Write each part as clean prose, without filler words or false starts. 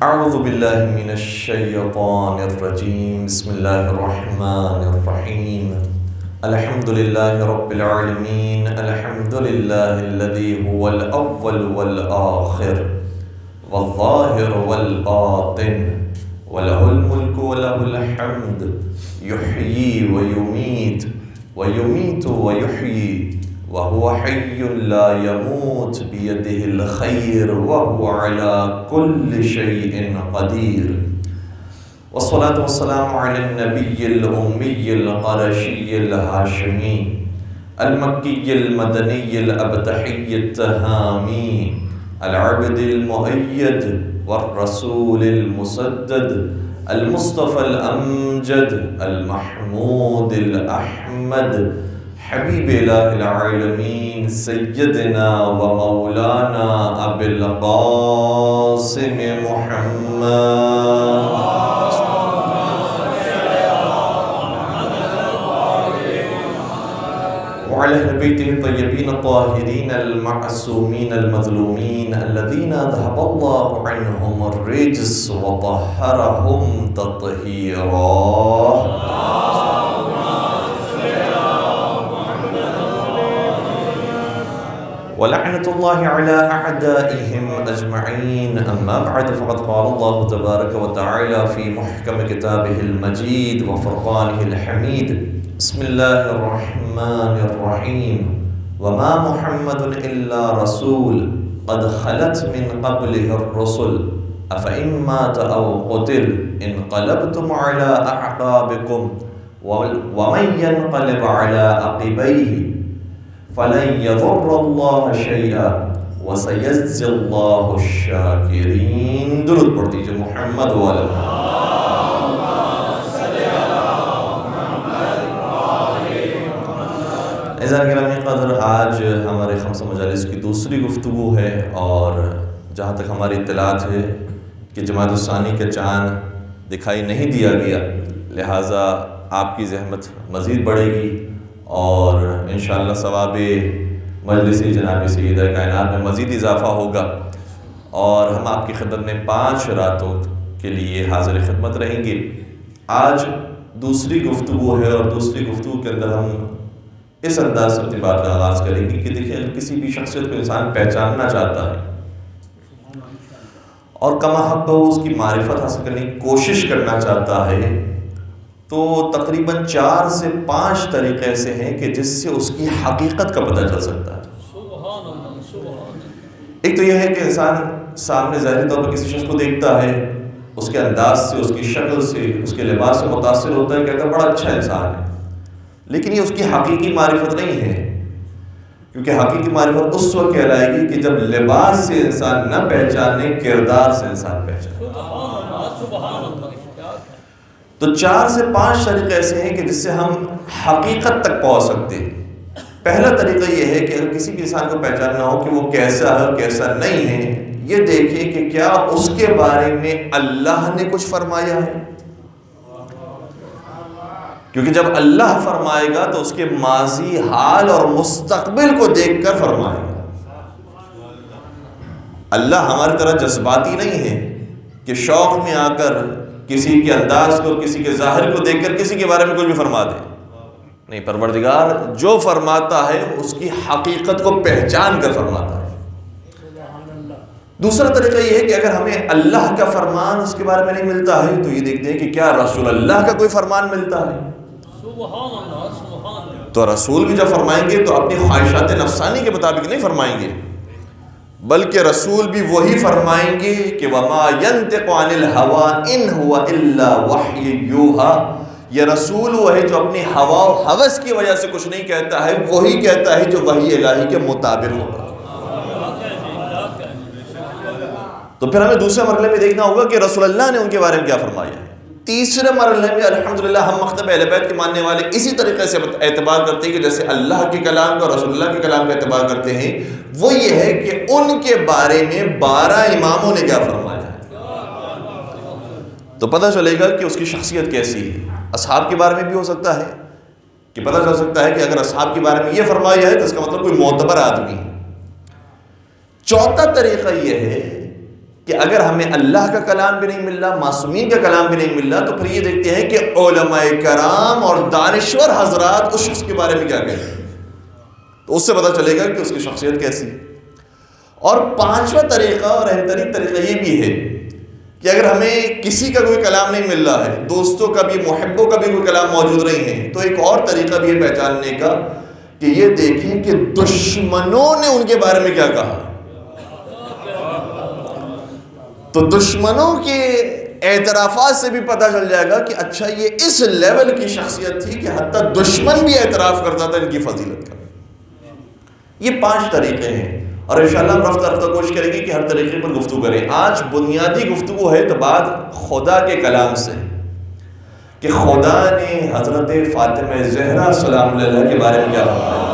اعوذ باللہ من الشیطان الرجیم بسم اللہ الرحمن الرحیم الحمد للہ رب العالمین الحمد للہ الذی هو الاول والآخر والظاہر والباطن وله الملک وله الحمد یحیی ویمیت ویحیی وهو حي لا يموت بيده الخير وهو على كل شيء قدير والصلاة والسلام على النبي الأمي القرشي الهاشمي المكي المدني الأبتحي التهامي العبد المؤيد والرسول المسدد المصطفى الأمجد المحمود الأحمد حبیب الہ العالمین سیدنا و مولانا ابی القاسم محمد وعلى اہل بیتہ الطیبین الطاہرین المعصومین المظلومین الذین اذهب اللہ عنہم الرجس وطہرہم تطہیرا ولعنة الله على أعدائهم أجمعين أما بعد فقد قال الله تبارك وتعالى في محكم كتابه المجيد وفرقانه الحميد بسم الله الرحمن الرحيم وما محمد إلا رسول قد خلت من قبله الرسل أفإن مات أو قتل انقلبتم على أعقابكم ومن ينقلب على عقبيه فَلَنْ يَضُرَّ اللَّهَ شَيْئًا وَسَيَجْزِي اللَّهُ الشَّاكِرِينَ درود پڑھ دیجئے محمد وعلی عزیزان گرامی قدر، آج ہمارے خمسہ مجالس کی دوسری گفتگو ہے اور جہاں تک ہماری اطلاعات ہے کہ جمادی الثانی کا چاند دکھائی نہیں دیا گیا، لہٰذا آپ کی زحمت مزید بڑھے گی اور انشاءاللہ ثواب مجلس جناب سید کائنات میں مزید اضافہ ہوگا، اور ہم آپ کی خدمت میں 5 راتوں کے لیے حاضر خدمت رہیں گے۔ آج دوسری گفتگو ہے اور دوسری گفتگو کے اندر ہم اس انداز سے اپنی بات کا آغاز کریں گے کہ دیکھیں اگر کسی بھی شخصیت کو انسان پہچاننا چاہتا ہے اور کما حق اس کی معرفت حاصل کرنے کی کوشش کرنا چاہتا ہے تو تقریباً 4 سے 5 طریقے ایسے ہیں کہ جس سے اس کی حقیقت کا پتہ چل سکتا ہے۔ ایک تو یہ ہے کہ انسان سامنے ظاہری طور پر کسی شخص کو دیکھتا ہے، اس کے انداز سے، اس کی شکل سے، اس کے لباس سے متاثر ہوتا ہے، کہتا ہے بڑا اچھا انسان ہے، لیکن یہ اس کی حقیقی معرفت نہیں ہے، کیونکہ حقیقی معرفت اس وقت کہلائے گی کہ جب لباس سے انسان نہ پہچانے، کردار سے انسان پہچانے۔ تو 4 سے 5 طریقے ایسے ہیں کہ جس سے ہم حقیقت تک پہنچ سکتے ہیں۔ پہلا طریقہ یہ ہے کہ اگر کسی بھی انسان کو پہچاننا ہو کہ وہ کیسا ہے کیسا نہیں ہے، یہ دیکھیں کہ کیا اس کے بارے میں اللہ نے کچھ فرمایا ہے، کیونکہ جب اللہ فرمائے گا تو اس کے ماضی، حال اور مستقبل کو دیکھ کر فرمائے گا۔ اللہ ہماری طرح جذباتی نہیں ہے کہ شوق میں آ کر کسی کے انداز کو، کسی کے ظاہر کو دیکھ کر کسی کے بارے میں کچھ بھی فرما دے، نہیں، پروردگار جو فرماتا ہے اس کی حقیقت کو پہچان کر فرماتا ہے۔ دوسرا طریقہ یہ ہے کہ اگر ہمیں اللہ کا فرمان اس کے بارے میں نہیں ملتا ہے تو یہ دیکھتے ہیں کہ کیا رسول اللہ کا کوئی فرمان ملتا ہے، تو رسول بھی جب فرمائیں گے تو اپنی خواہشات نفسانی کے مطابق نہیں فرمائیں گے، بلکہ رسول بھی وہی فرمائیں گے کہ وَمَا يَنْتِقُ عَنِ الْهَوَىٰ إِنْ هُوَ إِلَّا وَحْيٌ يُوحَىٰ، یہ رسول وہ ہے جو اپنی ہوا و ہوس کی وجہ سے کچھ نہیں کہتا ہے، وہی کہتا ہے جو وحی الہی کے مطابق ہوگا۔ تو پھر ہمیں دوسرے مرحلے میں دیکھنا ہوگا کہ رسول اللہ نے ان کے بارے میں کیا فرمایا ہے۔ تیسرے مرحلے میں الحمدللہ ہم مکتب اہل بیت کے ماننے والے اسی طریقے سے اعتبار کرتے ہیں کہ جیسے اللہ کے کلام کا، رسول اللہ کے کلام کا اعتبار کرتے ہیں، وہ یہ ہے کہ ان کے بارے میں 12 اماموں نے کیا فرمایا ہے، تو پتہ چلے گا کہ اس کی شخصیت کیسی ہے۔ اصحاب کے بارے میں بھی ہو سکتا ہے کہ پتہ چل سکتا ہے کہ اگر اصحاب کے بارے میں یہ فرمایا ہے تو اس کا مطلب کوئی معتبر آدمی ہے۔ چوتھا طریقہ یہ ہے کہ اگر ہمیں اللہ کا کلام بھی نہیں مل رہا، معصومین کا کلام بھی نہیں مل رہا، تو پھر یہ دیکھتے ہیں کہ علماء کرام اور دانشور حضرات اس شخص کے بارے میں کیا کہتے ہیں، تو اس سے پتہ چلے گا کہ اس کی شخصیت کیسی ہے۔ اور پانچواں طریقہ اور اہم ترین طریقہ یہ بھی ہے کہ اگر ہمیں کسی کا کوئی کلام نہیں مل رہا ہے، دوستوں کا بھی، محبوں کا بھی کوئی کلام موجود نہیں ہے، تو ایک اور طریقہ بھی ہے پہچاننے کا کہ یہ دیکھیں کہ دشمنوں نے ان کے بارے میں کیا کہا۔ تو دشمنوں کے اعترافات سے بھی پتہ چل جائے گا کہ اچھا یہ اس لیول کی شخصیت تھی کہ حتیٰ دشمن بھی اعتراف کرتا تھا ان کی فضیلت کا۔ یہ 5 طریقے ہیں، اور انشاءاللہ ہم رفتہ رفتہ کوشش کریں گے کہ ہر طریقے پر گفتگو کریں۔ آج بنیادی گفتگو ہے تو بات خدا کے کلام سے، کہ خدا نے حضرت فاطمہ زہرا سلام اللہ کے بارے میں کیا فرمایا۔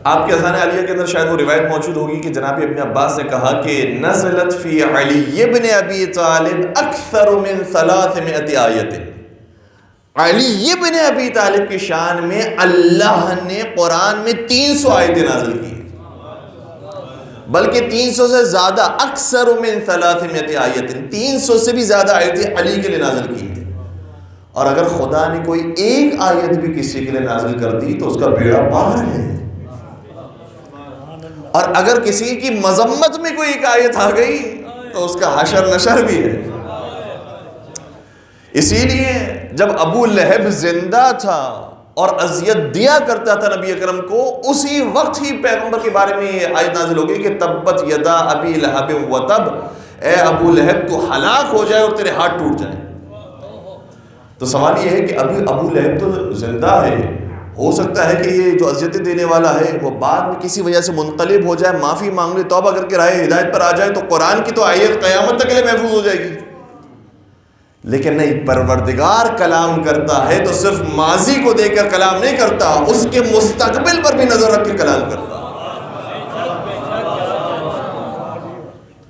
آپ کے اذان عالیہ کے اندر شاید وہ روایت موجود ہوگی کہ جناب ابن عباس نے کہا کہ نزلت فی علی ابن ابی طالب اکثر من 300 آیت۔ علی ابن ابی طالب کی شان میں اللہ نے قرآن میں 300 آیتیں نازل کی، بلکہ 300 سے زیادہ، اکثر من 300 آیت، 300 سے بھی زیادہ آیتیں علی کے لیے نازل کی ہیں۔ اور اگر خدا نے کوئی ایک آیت بھی کسی کے لیے نازل کر دی تو اس کا بیڑا پار ہے، اور اگر کسی کی مذمت میں کوئی ایک آیت آ گئی تو اس کا حشر نشر بھی ہے۔ اسی لیے جب ابو لہب زندہ تھا اور اذیت دیا کرتا تھا نبی اکرم کو، اسی وقت ہی پیغمبر کے بارے میں یہ آیت نازل ہو گئی کہ تبت یدا ابی لہب وتب، اے ابو لہب تو ہلاک ہو جائے اور تیرے ہاتھ ٹوٹ جائیں۔ تو سوال یہ ہے کہ ابھی ابو لہب تو زندہ ہے، ہو سکتا ہے کہ یہ جو اذیتیں دینے والا ہے وہ بعد میں کسی وجہ سے منقلب ہو جائے، معافی مانگ لے، توبہ کر کے راہ ہدایت پر آ جائے، تو قرآن کی تو آیت قیامت تک کے لیے محفوظ ہو جائے گی۔ لیکن نہیں، پروردگار کلام کرتا ہے تو صرف ماضی کو دیکھ کر کلام نہیں کرتا، اس کے مستقبل پر بھی نظر رکھ کے کلام کرتا۔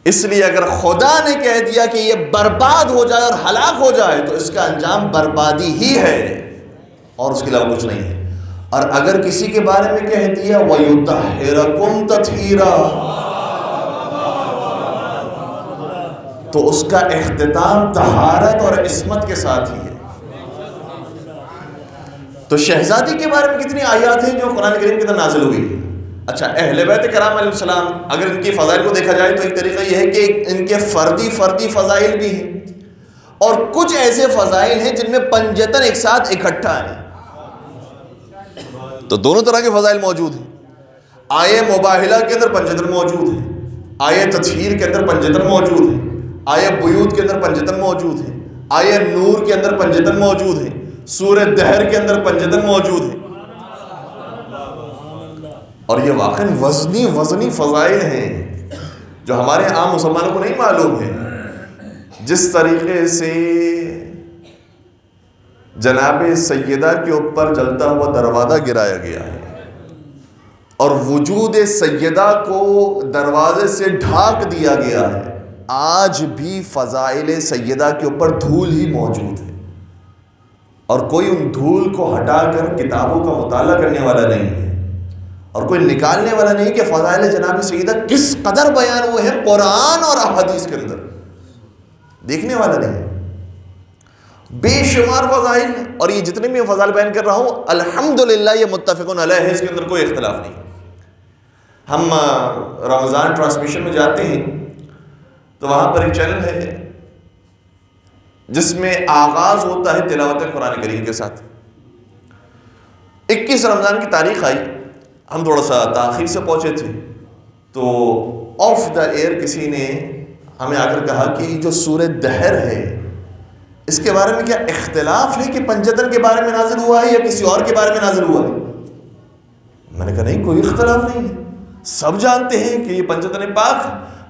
اس لیے اگر خدا نے کہہ دیا کہ یہ برباد ہو جائے اور ہلاک ہو جائے تو اس کا انجام بربادی ہی ہے اور اس کے علاوہ کچھ نہیں ہے۔ اور اگر کسی کے بارے میں کہہ دیا وَيُطَهِّرَكُمْ تَطْهِيرًا، تو اس کا اختتام طہارت اور عصمت کے ساتھ ہی ہے۔ تو شہزادی کے بارے میں کتنی آیات ہیں جو قرآن کریم کے اندر نازل ہوئی ہیں۔ اچھا، اہل بیت کرام علیہ السلام، اگر ان کی فضائل کو دیکھا جائے تو ایک طریقہ یہ ہے کہ ان کے فردی فضائل بھی ہیں، اور کچھ ایسے فضائل ہیں جن میں پنجتن ایک ساتھ اکٹھا ہیں۔ تو دونوں طرح کے فضائل موجود ہیں۔ آیے مباہلہ کے اندر پنجتن موجود ہے، آیے تطہیر کے اندر پنجتن موجود ہے، آیے بیوت کے اندر پنجتن موجود ہے، آیے نور کے اندر پنجتن موجود ہے، سورہ دہر کے اندر پنجتن موجود ہے۔ اور یہ واقعی وزنی فضائل ہیں جو ہمارے عام مسلمانوں کو نہیں معلوم ہے۔ جس طریقے سے جناب سیدہ کے اوپر جلتا ہوا دروازہ گرایا گیا ہے اور وجود سیدہ کو دروازے سے ڈھانک دیا گیا ہے، آج بھی فضائل سیدہ کے اوپر دھول ہی موجود ہے، اور کوئی ان دھول کو ہٹا کر کتابوں کا مطالعہ کرنے والا نہیں ہے، اور کوئی نکالنے والا نہیں کہ فضائل جناب سیدہ کس قدر بیان ہوئے ہیں قرآن اور احادیث کے اندر، دیکھنے والا نہیں ہے۔ بے شمار فضائل، اور یہ جتنے بھی فضائل بیان کر رہا ہوں الحمدللہ یہ متفقون علیہ ہے، اس کے اندر کوئی اختلاف نہیں۔ ہم رمضان ٹرانسمیشن میں جاتے ہیں تو وہاں پر ایک چینل ہے جس میں آغاز ہوتا ہے تلاوت قرآن کریم کے ساتھ۔ 21 رمضان کی تاریخ آئی، ہم تھوڑا سا تاخیر سے پہنچے تھے، تو آف دا ایئر کسی نے ہمیں آ کر کہا کہ جو سورہ دہر ہے اس کے بارے میں کیا اختلاف ہے کہ پنجتن کے بارے میں نازل ہوا ہے یا کسی اور کے بارے میں نازل ہوا ہے؟ میں نے کہا نہیں، کوئی اختلاف نہیں ہے، سب جانتے ہیں کہ یہ پنجتن پاک،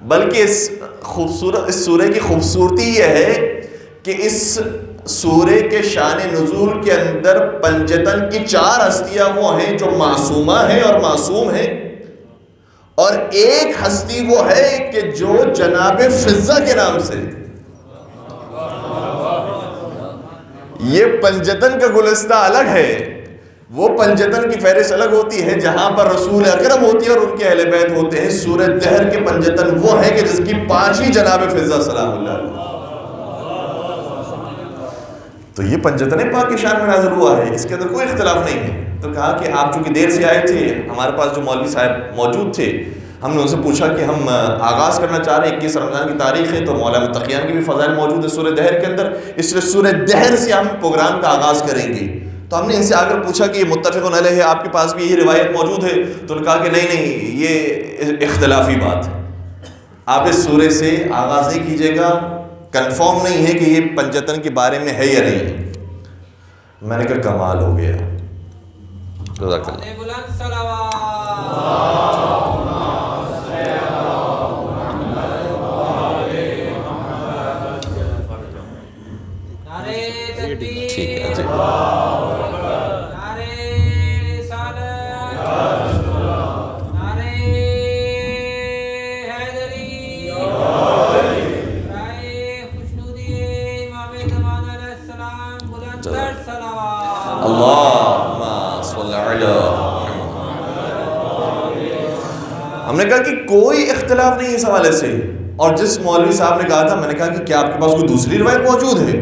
بلکہ اس سورہ کی خوبصورتی یہ ہے کہ اس سورہ کے شان نزول کے اندر پنجتن کی 4 ہستیاں وہ ہیں جو معصومہ ہیں اور معصوم ہیں، اور ایک ہستی وہ ہے کہ جو جناب فضہ کے نام سے۔ یہ پنجتن کا گلستہ الگ ہے، وہ پنجتن کی فہرست الگ ہوتی ہے جہاں پر رسول اکرم ہوتی ہے اور ان کے اہل بیت ہوتے ہیں. سورہ دہر کے پنجتن وہ ہیں کہ جس کی 5 ہی جناب فضہ سلام اللہ علیہ. تو یہ پنجتن پاک کی شان میں نازل ہوا ہے, اس کے اندر کوئی اختلاف نہیں ہے. تو کہا کہ آپ چونکہ دیر سے آئے تھے, ہمارے پاس جو مولوی صاحب موجود تھے, ہم نے ان سے پوچھا کہ ہم آغاز کرنا چاہ رہے ہیں, 21 رمضان کی تاریخ ہے, تو مولا متقیان کی بھی فضائل موجود ہے سورہ دہر کے اندر, اس لیے سورہ دہر سے ہم پروگرام کا آغاز کریں گے. تو ہم نے ان سے آ کر پوچھا کہ یہ متفق علیہ ہے, آپ کے پاس بھی یہ روایت موجود ہے؟ تو انہوں نے کہا کہ نہیں, یہ اختلافی بات ہے, آپ اس سورے سے آغاز نہیں کیجیے گا, کنفرم نہیں ہے کہ یہ پنجتن کے بارے میں ہے یا نہیں. میں نے کہا کمال ہو گیا. جزاک اللہ. ٹھیک ہے جی. ہم نے کہا کہ کوئی اختلاف نہیں اس حوالے سے. اور جس مولوی صاحب نے کہا تھا, میں نے کہا کہ کیا آپ کے پاس کوئی دوسری روایت موجود ہے؟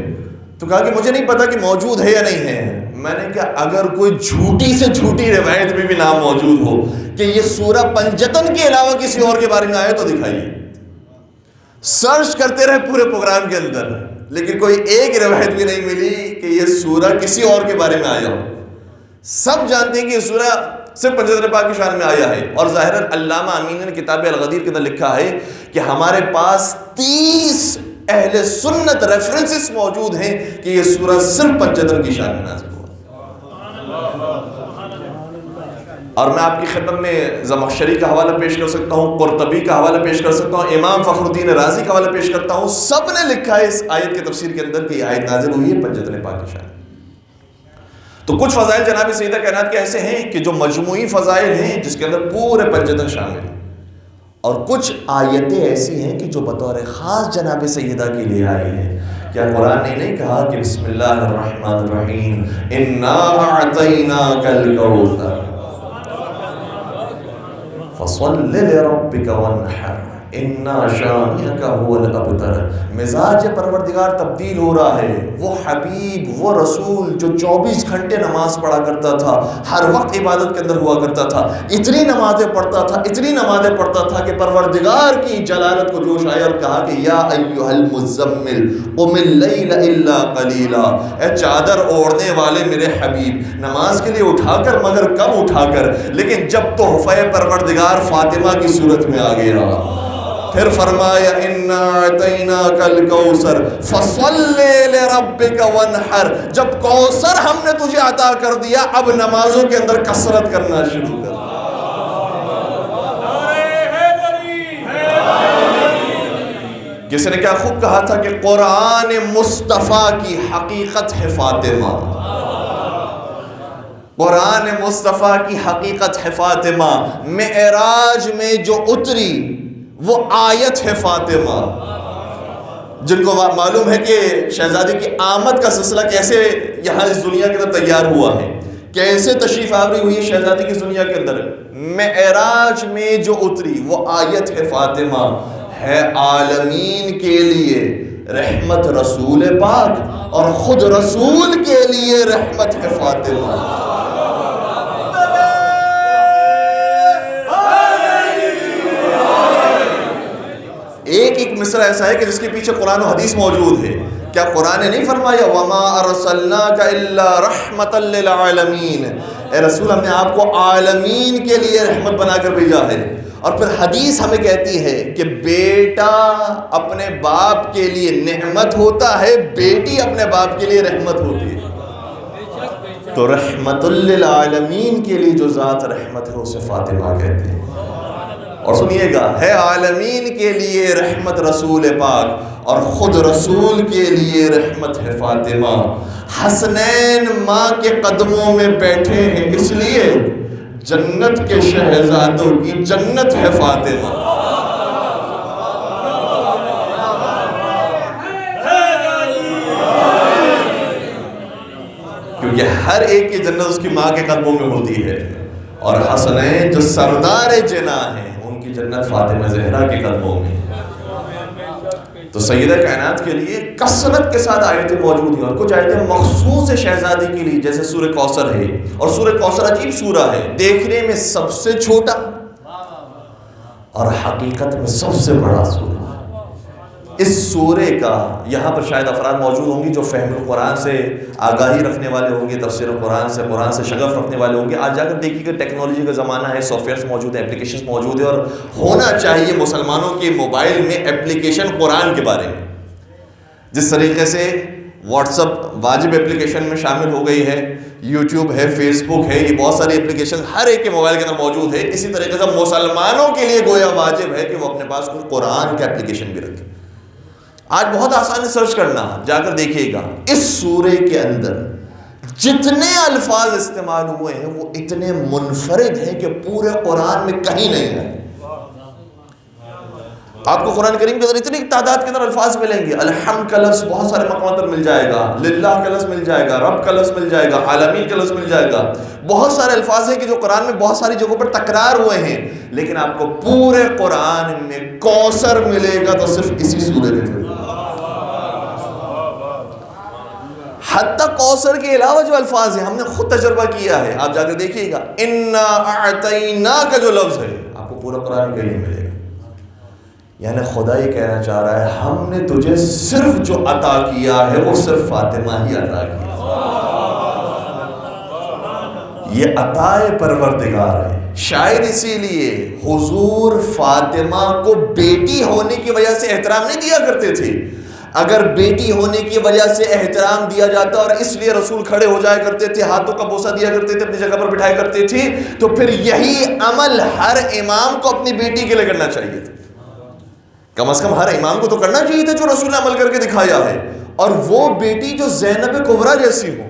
تو کہا کہ مجھے نہیں پتا کہ موجود ہے یا نہیں ہے. میں نے کہا اگر کوئی جھوٹی سے جھوٹی روایت میں بھی نام موجود ہو کہ یہ سورہ پنجتن کے علاوہ کسی اور کے بارے میں آئے تو دکھائیے. سرچ کرتے رہے پورے پروگرام کے اندر, لیکن کوئی ایک روایت بھی نہیں ملی کہ یہ سورہ کسی اور کے بارے میں آیا ہو. سب جانتے ہیں کہ یہ سورہ صرف پنجتن پاک کی شان میں آیا ہے. اور ظاہراً علامہ امین نے کتاب الغدیر کے اندر لکھا ہے کہ ہمارے پاس 30 اہل سنت ریفرنسز موجود ہیں کہ یہ سورہ صرف پنجتن کی شان میں نازل ہوا. اور میں آپ کی خدمت میں زمخشری کا حوالہ پیش کر سکتا ہوں, قرطبی کا حوالہ پیش کر سکتا ہوں, امام فخر الدین رازی کا حوالہ پیش کرتا ہوں. سب نے لکھا ہے اس آیت کے تفسیر کے اندر کہ یہ آیت نازل ہوئی ہے پنجتن پاک کی شان. تو کچھ فضائل جناب سیدہ کائنات کے ایسے ہیں کہ جو مجموعی فضائل ہیں جس کے اندر پورے پنجتن شامل ہیں, اور کچھ آیتیں ایسی ہیں کہ جو بطور خاص جناب سیدہ کے لیے آئی ہیں. کیا قرآن نے نہیں کہا کہ بسم اللہ الرحمن الرحیم انا اعطیناک الکوثر فصل لربک وانحر انا شانئک هو الابتر. مزاج پروردگار تبدیل ہو رہا ہے. وہ حبیب, وہ رسول جو 24 گھنٹے نماز پڑھا کرتا تھا, ہر وقت عبادت کے اندر ہوا کرتا تھا, اتنی نمازیں پڑھتا تھا کہ پروردگار کی جلالت کو جوش آیا اور کہا کہ یا ایھا المزمل قم اللیل الا قلیلا. اے چادر اوڑھنے والے میرے حبیب, نماز کے لیے اٹھا کر مگر کم اٹھا کر. لیکن جب تحفہ پروردگار فاطمہ کی صورت میں آ گیا, پھر فرمایا انا اعطیناک الکوثر فصل لربک وانحر. جب کوثر ہم نے تجھے عطا کر دیا, اب نمازوں کے اندر کثرت کرنا شروع کر. کسی نے کیا خوب کہا تھا کہ قرآن مصطفیٰ کی حقیقت ہے فاطمہ. قرآن مصطفیٰ کی حقیقت ہے فاطمہ. معراج میں جو اتری وہ آیت ہے فاطمہ. جن کو معلوم ہے کہ شہزادی کی آمد کا سلسلہ کیسے یہاں اس دنیا کے اندر تیار ہوا ہے, کیسے تشریف آوری ہوئی ہے شہزادی کی دنیا کے اندر, معراج میں جو اتری وہ آیت ہے فاطمہ. ہے عالمین کے لیے رحمت رسول پاک, اور خود رسول کے لیے رحمت ہے فاطمہ. ایک مصرع ایسا ہے کہ جس کے پیچھے قرآن و حدیث موجود ہے. کیا قرآن نے نہیں فرمایا وَمَا أَرْسَلْنَاكَ إِلَّا رَحْمَةً لِّلْعَالَمِينَ, اے رسول ہم نے آپ کو عالمین کے لیے رحمت بنا کر بھیجا ہے. اور پھر حدیث ہمیں کہتی ہے کہ بیٹا اپنے باپ کے لیے نعمت ہوتا ہے, بیٹی اپنے باپ کے لیے رحمت ہوتی ہے. تو رحمت للعالمین کے لیے جو ذات رحمت ہے اسے فاطمہ کہتے ہیں. اور سنیے گا, ہے عالمین کے لیے رحمت رسول پاک, اور خود رسول کے لیے رحمت ہے فاطمہ. حسنین ماں کے قدموں میں بیٹھے ہیں اس لیے جنت کے شہزادوں کی جنت ہے فاطمہ. کیونکہ ہر ایک کی جنت اس کی ماں کے قدموں میں ہوتی ہے، اور حسنین جو سردار جنا ہیں ان کی جنت فاطمہ زہرا کے قدموں میں. تو سیدہ کائنات کے لیے کثرت کے ساتھ آیتیں موجود ہیں، اور کچھ آیتیں مخصوص شہزادی کے لیے، جیسے سورہ کوثر ہے. اور سورہ کوثر عجیب سورہ ہے، دیکھنے میں سب سے چھوٹا اور حقیقت میں سب سے بڑا سورہ. اس سورے کا یہاں پر شاید افراد موجود ہوں گے جو فہم القرآن سے آگاہی رکھنے والے ہوں گے، تفسیر قرآن سے شغف رکھنے والے ہوں گے. آج جا کر دیکھیے کہ ٹیکنالوجی کا زمانہ ہے، سافٹ ویئرس موجود ہیں، اپلیکیشنز موجود ہیں، اور ہونا چاہیے مسلمانوں کے موبائل میں اپلیکیشن قرآن کے بارے میں. جس طریقے سے واٹس اپ واجب اپلیکیشن میں شامل ہو گئی ہے، یوٹیوب ہے، فیس بک ہے، یہ بہت ساری اپلیکیشن ہر ایک کے موبائل کے اندر موجود ہے. اسی طریقے سے مسلمانوں کے لیے گویا واجب ہے کہ وہ اپنے پاس کوئی قرآن کا اپلیکیشن بھی رکھے. آج بہت آسان ہے سرچ کرنا، جا کر دیکھیے گا اس سورے کے اندر جتنے الفاظ استعمال ہوئے ہیں وہ اتنے منفرد ہیں کہ پورے قرآن میں کہیں نہیں ہے. آپ کو قرآن کریم کے اندر اتنی تعداد کے اندر الفاظ ملیں گے. الحمد کا لفظ بہت سارے مقامات پر مل جائے گا، للہ کا لفظ مل جائے گا، رب کا لفظ مل جائے گا، عالمین کا لفظ مل جائے گا. بہت سارے الفاظ ہیں کہ جو قرآن میں بہت ساری جگہوں پر تکرار ہوئے ہیں، لیکن آپ کو پورے قرآن میں کوثر ملے گا تو صرف اسی سورے میں ملے گا. حتیٰ کوثر کے علاوہ جو الفاظ ہیں ہم نے خود تجربہ کیا ہے، آپ جا کر دیکھیے گا انا اعطینا کا جو لفظ ہے آپ کو پورا قرآن کا ہی ملے گا. یعنی خدا یہ کہنا چاہ رہا ہے ہم نے تجھے صرف جو عطا کیا ہے وہ صرف فاطمہ ہی عطا کیا. یہ عطا پروردگار ہے. شاید اسی لیے حضور فاطمہ کو بیٹی ہونے کی وجہ سے احترام نہیں دیا کرتے تھے. اگر بیٹی ہونے کی وجہ سے احترام دیا جاتا اور اس لیے رسول کھڑے ہو جایا کرتے تھے، ہاتھوں کا بوسہ دیا کرتے تھے، اپنی جگہ پر بٹھایا کرتے تھے، تو پھر یہی عمل ہر امام کو اپنی بیٹی کے لیے کرنا چاہیے تھا. کم از کم ہر امام کو تو کرنا چاہیے تھا جو رسول نے عمل کر کے دکھایا ہے. اور وہ بیٹی جو زینب کبریٰ جیسی ہو،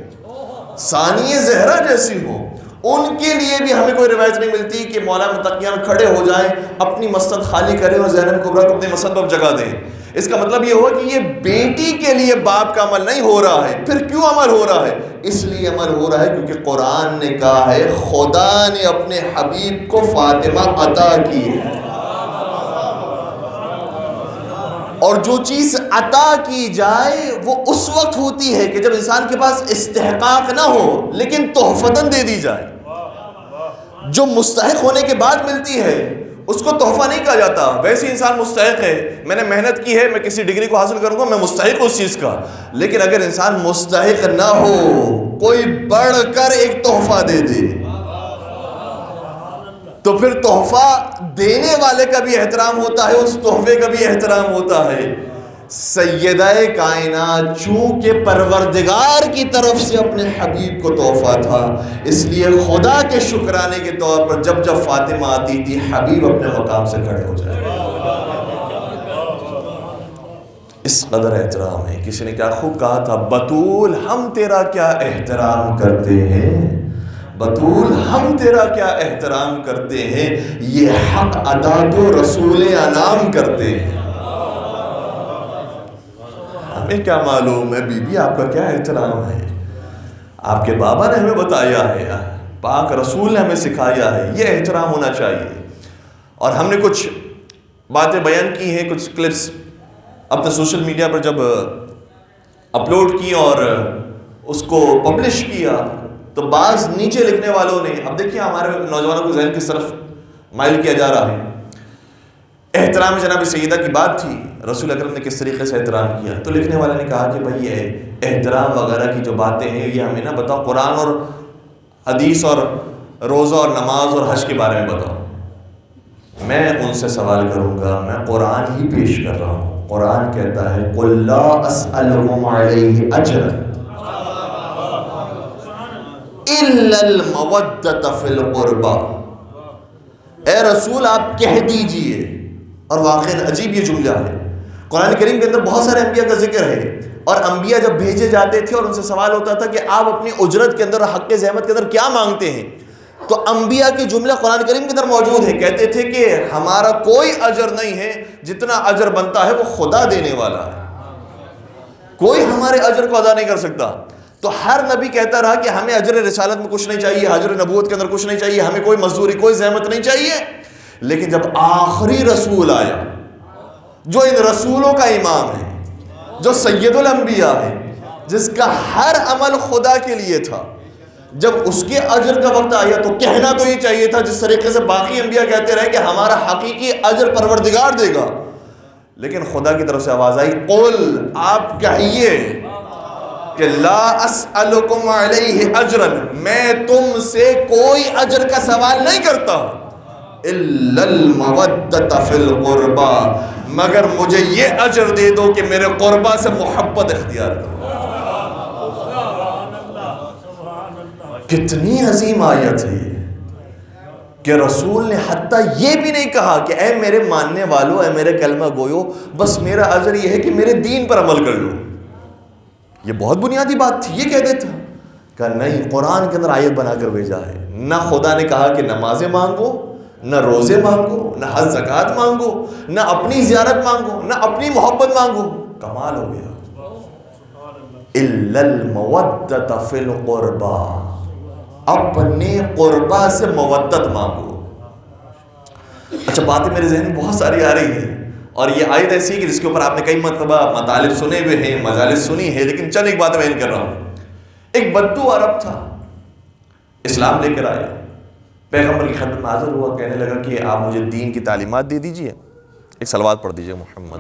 ثانیہ زہرا جیسی ہو، ان کے لیے بھی ہمیں کوئی روایت نہیں ملتی کہ مولا متقیان کھڑے ہو جائیں، اپنی مسند خالی کریں اور زینب کبریٰ کو اپنی مسند پر جگہ دیں. اس کا مطلب یہ ہوا کہ یہ بیٹی کے لیے باپ کا عمل نہیں ہو رہا ہے. پھر کیوں عمل ہو رہا ہے؟ اس لیے عمل ہو رہا ہے کیونکہ قرآن نے کہا ہے خدا نے اپنے حبیب کو فاطمہ عطا کی ہے. اور جو چیز عطا کی جائے وہ اس وقت ہوتی ہے کہ جب انسان کے پاس استحقاق نہ ہو لیکن تحفتاً دے دی جائے. جو مستحق ہونے کے بعد ملتی ہے اس کو تحفہ نہیں کہا جاتا. ویسے انسان مستحق ہے، میں نے محنت کی ہے، میں کسی ڈگری کو حاصل کروں گا، میں مستحق ہوں اس چیز کا. لیکن اگر انسان مستحق نہ ہو، کوئی بڑھ کر ایک تحفہ دے دے تو پھر تحفہ دینے والے کا بھی احترام ہوتا ہے، اس تحفے کا بھی احترام ہوتا ہے. سیدہ کائنات چونکہ پروردگار کی طرف سے اپنے حبیب کو تحفہ تھا، اس لیے خدا کے شکرانے کے طور پر جب جب فاطمہ آتی تھی حبیب اپنے مقام سے کھڑے ہو جائے. اس قدر احترام ہے. کسی نے کیا خوب کہا تھا، بطول ہم تیرا کیا احترام کرتے ہیں، بطول ہم تیرا کیا احترام کرتے ہیں، یہ حق ادا تو رسول انعام کرتے ہیں. ہمیں کیا معلوم ہے بی بی آپ کا کیا احترام ہے. آپ کے بابا نے ہمیں بتایا ہے، پاک رسول نے ہمیں سکھایا ہے، یہ احترام ہونا چاہیے. اور ہم نے کچھ باتیں بیان کی ہیں، کچھ کلپس اپنے سوشل میڈیا پر جب اپلوڈ کی اور اس کو پبلش کیا تو بعض نیچے لکھنے والوں نے، اب دیکھیے ہمارے نوجوانوں کو ذہن کس طرف مائل کیا جا رہا ہے. احترام جناب سیدہ کی بات تھی، رسول اکرم نے کس طریقے سے احترام کیا. تو لکھنے والے نے کہا کہ بھئی یہ احترام وغیرہ کی جو باتیں ہیں یہ ہمیں نہ بتاؤ، قرآن اور حدیث اور روزہ اور نماز اور حج کے بارے میں بتاؤ. میں ان سے سوال کروں گا، میں قرآن ہی پیش کر رہا ہوں. قرآن کہتا ہے قُلْ لَا أَسْأَلُكُمْ عَلَيْهِ أَجْرًا إِلَّا الْمَوَدَّةَ فِي الْقُرْبَى. اے رسول آپ کہہ دیجئے، اور واقعاً عجیب یہ جملہ ہے. قرآن کریم کے اندر بہت سارے انبیاء کا ذکر ہے، اور انبیاء جب بھیجے جاتے تھے اور ان سے سوال ہوتا تھا کہ آپ اپنی اجرت کے اندر اور حق زحمت کے اندر کیا مانگتے ہیں، تو انبیاء کے جملہ قرآن کریم کے اندر موجود ہے. کہتے تھے کہ ہمارا کوئی اجر نہیں ہے، جتنا اجر بنتا ہے وہ خدا دینے والا ہے، کوئی ہمارے اجر کو ادا نہیں کر سکتا. تو ہر نبی کہتا رہا کہ ہمیں اجر رسالت میں کچھ نہیں چاہیے، اجر نبوت کے اندر کچھ نہیں چاہیے، ہمیں کوئی مزدوری کوئی زحمت نہیں چاہیے. لیکن جب آخری رسول آیا جو ان رسولوں کا امام ہے، جو سید الانبیاء ہے، جس کا ہر عمل خدا کے لیے تھا، جب اس کے اجر کا وقت آیا تو کہنا تو یہ چاہیے تھا جس طریقے سے باقی انبیاء کہتے رہے کہ ہمارا حقیقی اجر پروردگار دے گا. لیکن خدا کی طرف سے آواز آئی، قل، آپ کہیے کہ لا اسألکم علیہ اجرا، میں تم سے کوئی اجر کا سوال نہیں کرتا، الا المودۃ فی القربى، مگر مجھے یہ اجر دے دو کہ میرے قربا سے محبت اختیار کرو. کتنی عظیم آیت ہے یہ کہ رسول نے حتیٰ یہ بھی نہیں کہا کہ اے میرے ماننے والو، اے میرے کلمہ گویو، بس میرا اجر یہ ہے کہ میرے دین پر عمل کر لو. یہ بہت بنیادی بات تھی، یہ کہہ دیتا کہ نہیں، قرآن کے اندر آیت بنا کر بھیجا ہے. نہ خدا نے کہا کہ نمازیں مانگو، نہ روزے مانگو، نہ حج زکوٰۃ مانگو، نہ اپنی زیارت مانگو، نہ اپنی محبت مانگو. کمال ہو گیا. الا المودۃ فی القربى، اپنے قربا سے مودت مانگو. اچھا، باتیں میرے ذہن میں بہت ساری آ رہی ہیں، اور یہ آیت ایسی ہے کہ جس کے اوپر آپ نے کئی مرتبہ مطالب سنے ہوئے ہیں، مجالس سنی ہے، لیکن چند ایک باتیں بیان کر رہا ہوں. ایک بدو عرب تھا، اسلام لے کر آیا، پیغمبر کی خدمت میں حاضر ہوا، کہنے لگا کہ آپ مجھے دین کی تعلیمات دے دیجئے. ایک صلوات پڑھ دیجئے محمد.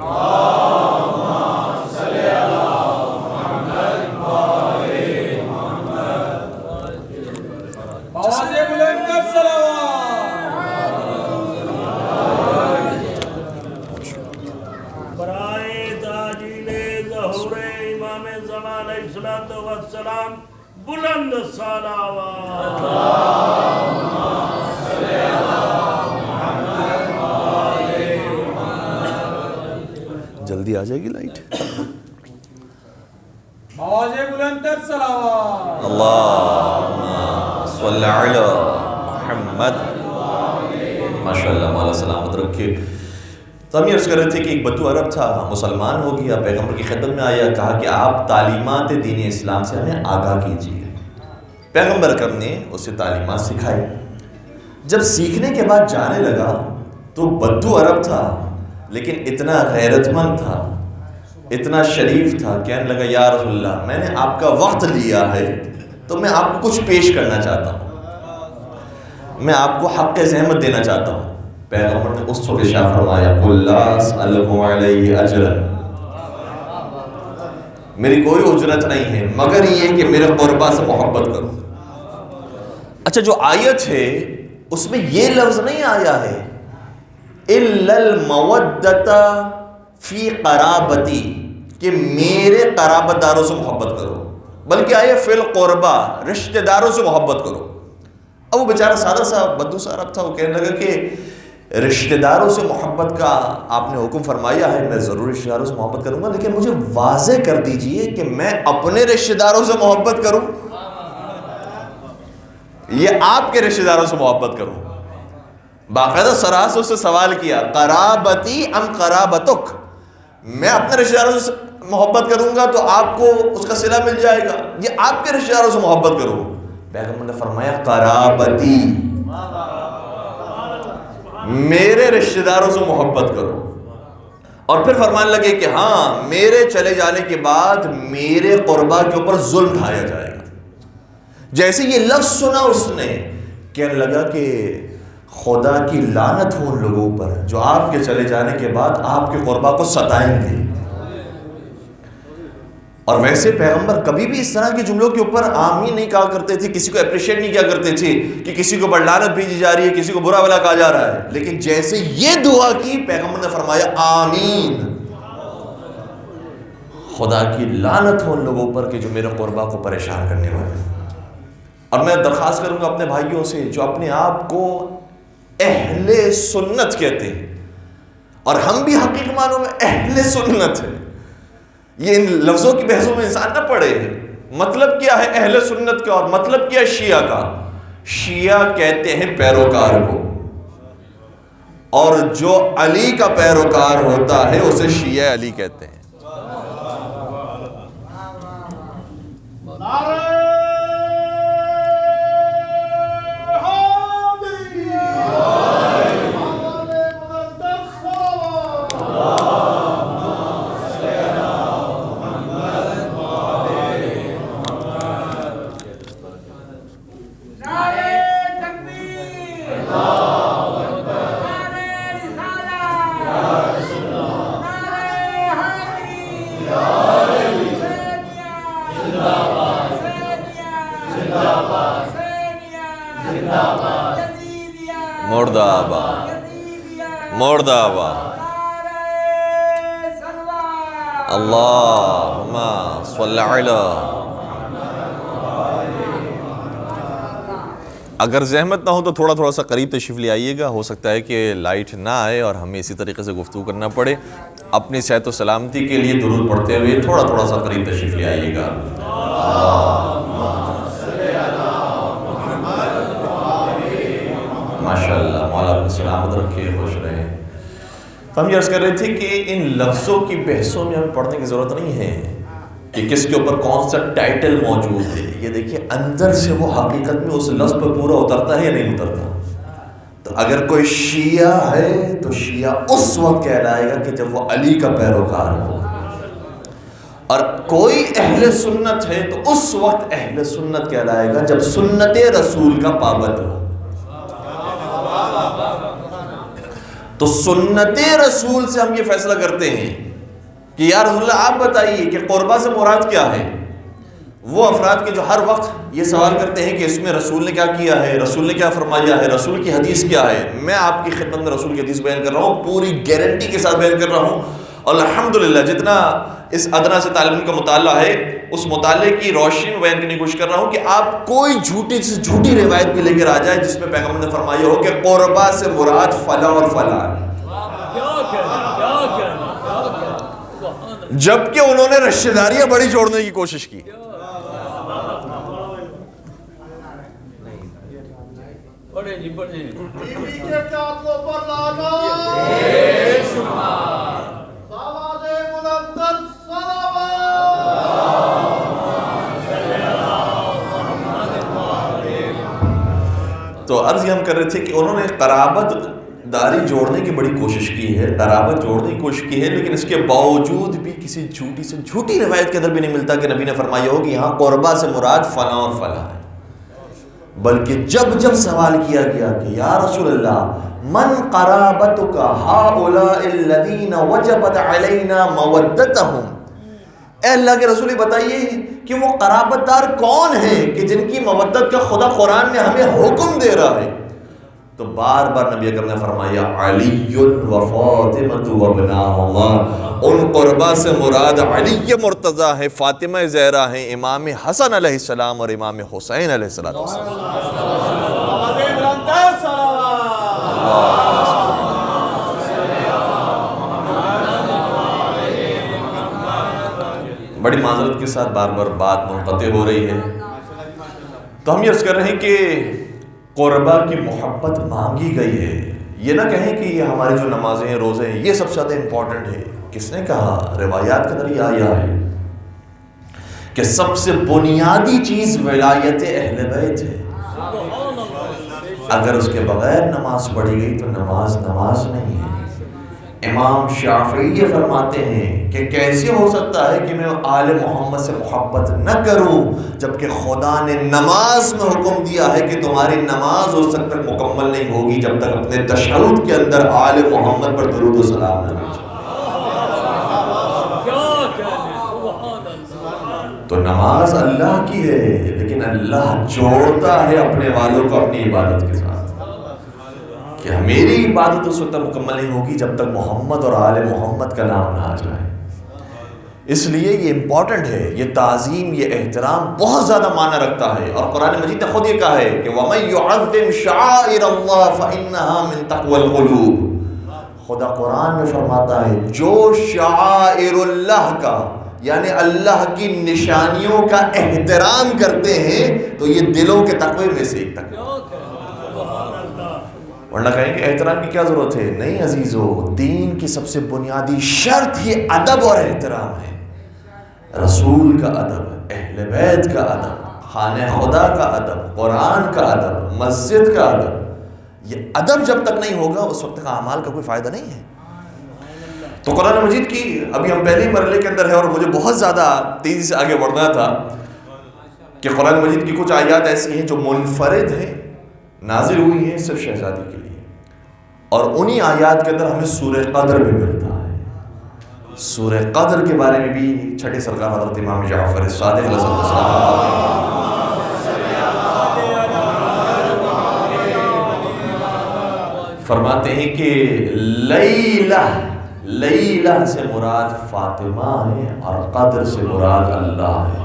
بلند صلوات. جلدی آ جائے گی لائٹ. آواز بلند تر صلوات. اللہم صلی علی محمد. ماشاءاللہ، مولا سلامت رکھے. تو ہم یہ عرض کر رہے تھے کہ ایک بدو عرب تھا، مسلمان ہو گیا، پیغمبر کی خدمت میں آیا، کہا کہ آپ تعلیمات دین اسلام سے ہمیں آگاہ کیجیے. پیغمبر اکرم نے اسے تعلیمات سکھائی. جب سیکھنے کے بعد جانے لگا تو بدو عرب تھا، لیکن اتنا غیرت مند تھا، اتنا شریف تھا، کہنے لگا یا رسول اللہ، میں نے آپ کا وقت لیا ہے تو میں آپ کو کچھ پیش کرنا چاہتا ہوں، میں آپ کو حق زحمت دینا چاہتا ہوں. پیغمبر نے اس وقت ارشاد فرمایا، قل لا اسألکم علیہ اجرا، میری کوئی اجرت نہیں ہے مگر یہ کہ میرے قربا سے محبت کرو. اچھا، جو آیت ہے اس میں یہ لفظ نہیں آیا ہے الا المودۃ فی قرابتی، کہ میرے قرابت داروں سے محبت کرو، بلکہ آئے فی القربہ، رشتہ داروں سے محبت کرو. اب وہ بیچارہ سادہ سا بدو سا عرب تھا، وہ کہنے لگا کہ رشتہ داروں سے محبت کا آپ نے حکم فرمایا ہے، میں ضرور رشتہ داروں سے محبت کروں گا، لیکن مجھے واضح کر دیجئے کہ میں اپنے رشتہ داروں سے محبت کروں یہ آپ کے رشتہ داروں سے محبت کروں. باقاعدہ سراح سے اس سے سوال کیا، قرابتی ام قرابتک، میں اپنے رشتہ داروں سے محبت کروں گا تو آپ کو اس کا صلہ مل جائے گا، یہ آپ کے رشتہ داروں سے محبت کروں. پیغمبر نے فرمایا قرابتی، میرے رشتہ داروں سے محبت کرو. اور پھر فرمانے لگے کہ ہاں، میرے چلے جانے کے بعد میرے قربا کے اوپر ظلم ڈھایا جائے گا. جیسے یہ لفظ سنا اس نے، کہنے لگا کہ خدا کی لعنت ہو ان لوگوں پر جو آپ کے چلے جانے کے بعد آپ کے قربا کو ستائیں گے. اور ویسے پیغمبر کبھی بھی اس طرح کے جملوں کے اوپر آمین نہیں کہا کرتے تھے، کسی کو اپریشیٹ نہیں کیا کرتے تھے کہ کسی کو لعنت بھیجی جا رہی ہے، کسی کو برا بھلا کہا جا رہا ہے. لیکن جیسے یہ دعا کی، پیغمبر نے فرمایا آمین، خدا کی لعنت ہو ان لوگوں پر کہ جو میرے قربا کو پریشان کرنے والے. اور میں درخواست کروں گا اپنے بھائیوں سے جو اپنے آپ کو اہل سنت کہتے ہیں، اور ہم بھی حقیقی معنوں میں اہل سنت ہیں، یہ ان لفظوں کی بحثوں میں انسان نہ پڑے. مطلب کیا ہے اہل سنت کا اور مطلب کیا ہے شیعہ کا؟ شیعہ کہتے ہیں پیروکار کو، اور جو علی کا پیروکار ہوتا ہے اسے شیعہ علی کہتے ہیں. مرد آباد، مرد آباد۔ اللہم صلی علی۔ اگر زحمت نہ ہو تو تھوڑا سا قریب تشریف لے آئیے گا، ہو سکتا ہے کہ لائٹ نہ آئے اور ہمیں اسی طریقے سے گفتگو کرنا پڑے۔ اپنی صحت و سلامتی کے لیے درود پڑھتے ہوئے تھوڑا سا قریب تشریف لے آئیے گا۔ ماشاءاللہ، مولا آپ کو سلامت رکھے، خوش رہے۔ تو ہم یہ عرض کر رہے تھے کہ ان لفظوں کی بحثوں میں ہمیں پڑھنے کی ضرورت نہیں ہے کہ کس کے اوپر کون سا ٹائٹل موجود ہے۔ یہ دیکھیے اندر سے وہ حقیقت میں اس لفظ پر پورا اترتا ہے یا نہیں اترتا۔ تو اگر کوئی شیعہ ہے تو شیعہ اس وقت کہلائے گا کہ جب وہ علی کا پیروکار ہو، اور کوئی اہل سنت ہے تو اس وقت اہل سنت کہلائے گا جب سنت رسول کا پابند ہو۔ تو سنت رسول سے ہم یہ فیصلہ کرتے ہیں کہ یا رسول اللہ آپ بتائیے کہ قربہ سے مراد کیا ہے۔ وہ افراد کے جو ہر وقت یہ سوال کرتے ہیں کہ اس میں رسول نے کیا کیا ہے، رسول نے کیا فرمایا ہے، رسول کی حدیث کیا ہے، میں آپ کی خدمت میں رسول کی حدیث بیان کر رہا ہوں، پوری گارنٹی کے ساتھ بیان کر رہا ہوں، اور الحمدللہ جتنا اس ادنا سے طالب علم کا مطالعہ ہے اس مطالعے کی روشنی میں بیان کرنے کی کوشش کر رہا ہوں کہ آپ کوئی جھوٹی سے جھوٹی روایت بھی لے کر آ جائے جس میں پیغمبر نے فرمایا ہو کہ قربہ سے مراد فلاں اور فلاں، جبکہ انہوں نے رشتہ داریاں بڑی جوڑنے کی کوشش کی۔ تو عرض یہ ہم کر رہے تھے کہ انہوں نے قرابت داری جوڑنے کی بڑی کوشش کی ہے، قرابت جوڑنے کی کوشش کی ہے، لیکن اس کے باوجود بھی کسی جھوٹی سے جھوٹی روایت کے اندر بھی نہیں ملتا کہ نبی نے فرمایا ہو کہ یہاں قربہ سے مراد فلاں اور فلاں ہے۔ بلکہ جب سوال کیا گیا کہ یا رسول اللہ من قرابتک ہؤلاء الذین وجبت علینا مودتہم، اے اللہ کے رسول بتائیے کہ وہ قرابت دار کون ہیں کہ جن کی مودت کا خدا قرآن میں ہمیں حکم دے رہا ہے۔ تو بار بار نبی اکرم نے فرمایا علی و فاطمہ و ابناہما، ان قربا سے مراد علی مرتضیٰ ہے، فاطمہ زہرا ہیں، امام حسن علیہ السلام اور امام حسین علیہ السلام۔ بڑی معذرت کے ساتھ بار بار بات منقطع ہو رہی ہے، تو ہم یہ عرض کر رہے ہیں کہ قربہ کی محبت مانگی گئی ہے۔ یہ نہ کہیں کہ یہ ہماری جو نمازیں ہیں، روزے ہیں، یہ سب سے زیادہ امپورٹنٹ ہے۔ کس نے کہا؟ روایات کے اندر یہ آیا ہے کہ سب سے بنیادی چیز ولایت اہل بیت ہے۔ اگر اس کے بغیر نماز پڑھی گئی تو نماز نہیں ہے۔ امام شافعی یہ فرماتے ہیں کہ کیسے ہو سکتا ہے کہ میں آل محمد سے محبت نہ کروں جبکہ خدا نے نماز میں حکم دیا ہے کہ تمہاری نماز اس وقت تک مکمل نہیں ہوگی جب تک اپنے تشہد کے اندر آل محمد پر درود و سلام نہ بھیجو۔ تو نماز اللہ کی ہے، لیکن اللہ جوڑتا ہے اپنے والوں کو اپنی عبادت کے ساتھ، کہ میری عبادت اس وقت مکمل نہیں ہوگی جب تک محمد اور آل محمد کا نام نہ آ جائے۔ اس لیے یہ امپورٹنٹ ہے، یہ تعظیم، یہ احترام بہت زیادہ معنی رکھتا ہے، اور قرآن مجید نے خود یہ کہا ہے کہ وَمَن يُعَظِّمْ شَعَائِرَ اللَّهِ فَإِنَّهَا مِن تَقْوَى الْقُلُوبِ۔ خدا قرآن میں فرماتا ہے جو شعائر اللہ کا یعنی اللہ کی نشانیوں کا احترام کرتے ہیں تو یہ دلوں کے تقوی میں سے ایک تقوی۔ ورنہ کہیں کہ احترام کی کیا ضرورت ہے؟ نہیں عزیزو، دین کی سب سے بنیادی شرط یہ ادب اور احترام ہے۔ رسول کا ادب، اہل بیت کا ادب، خانہ خدا کا ادب، قرآن کا ادب، مسجد کا ادب، یہ ادب جب تک نہیں ہوگا اس وقت کا اعمال کا کوئی فائدہ نہیں ہے۔ تو قرآن مجید کی ابھی ہم پہلے مرحلے کے اندر ہیں، اور مجھے بہت زیادہ تیزی سے آگے بڑھنا تھا کہ قرآن مجید کی کچھ آیات ایسی ہیں جو منفرد ہیں، نازل ہوئی ہیں صرف شہزادی کے لیے، اور انہی آیات کے اندر ہمیں سورہ قدر بھی ملتا ہے۔ سورہ قدر کے بارے میں بھی چھٹے سرکار حضرت امام جعفر صادق علیہ السلام فرماتے ہیں کہ لیلہ سے مراد فاطمہ ہے اور قدر سے مراد اللہ ہے.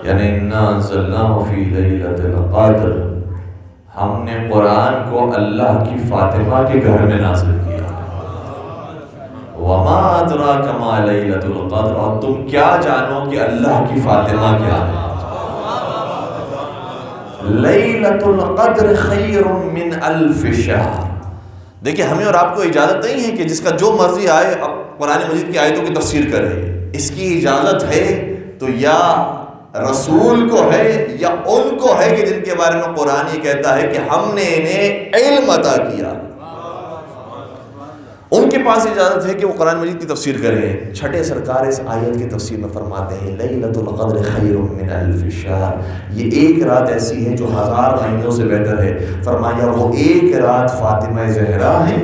یعنی اِنَّا أَنزَلْنَاهُ فِي لَيْلَةِ الْقَدْرِ، ہم نے قرآن کو اللہ کی فاطمہ کے گھر میں نازل کیا. وَمَا أَدْرَاكَ مَا لَيْلَةُ الْقَدْرِ، اور تم کیا جانو کہ اللہ کی فاطمہ کیا ہے. لیلۃ القدر خیر من الف شہر. دیکھیں ہمیں اور آپ کو اجازت نہیں ہے کہ جس کا جو مرضی آئے قرآن مجید کی آیتوں کی تفسیر کرے. اس کی اجازت ہے تو یا رسول کو ہے یا ان کو ہے کہ جن کے بارے میں قرآن یہ کہتا ہے کہ ہم نے انہیں علم عطا کیا. ان کے پاس اجازت ہے کہ وہ قرآن مجید کی تفسیر کریں. چھٹے سرکار اس آیت کی تفسیر میں فرماتے ہیں لیلۃ القدر خیر من الف شہر، یہ ایک رات ایسی ہے جو 1000 مہینوں سے بہتر ہے. فرمایا وہ ایک رات فاطمہ زہرا ہے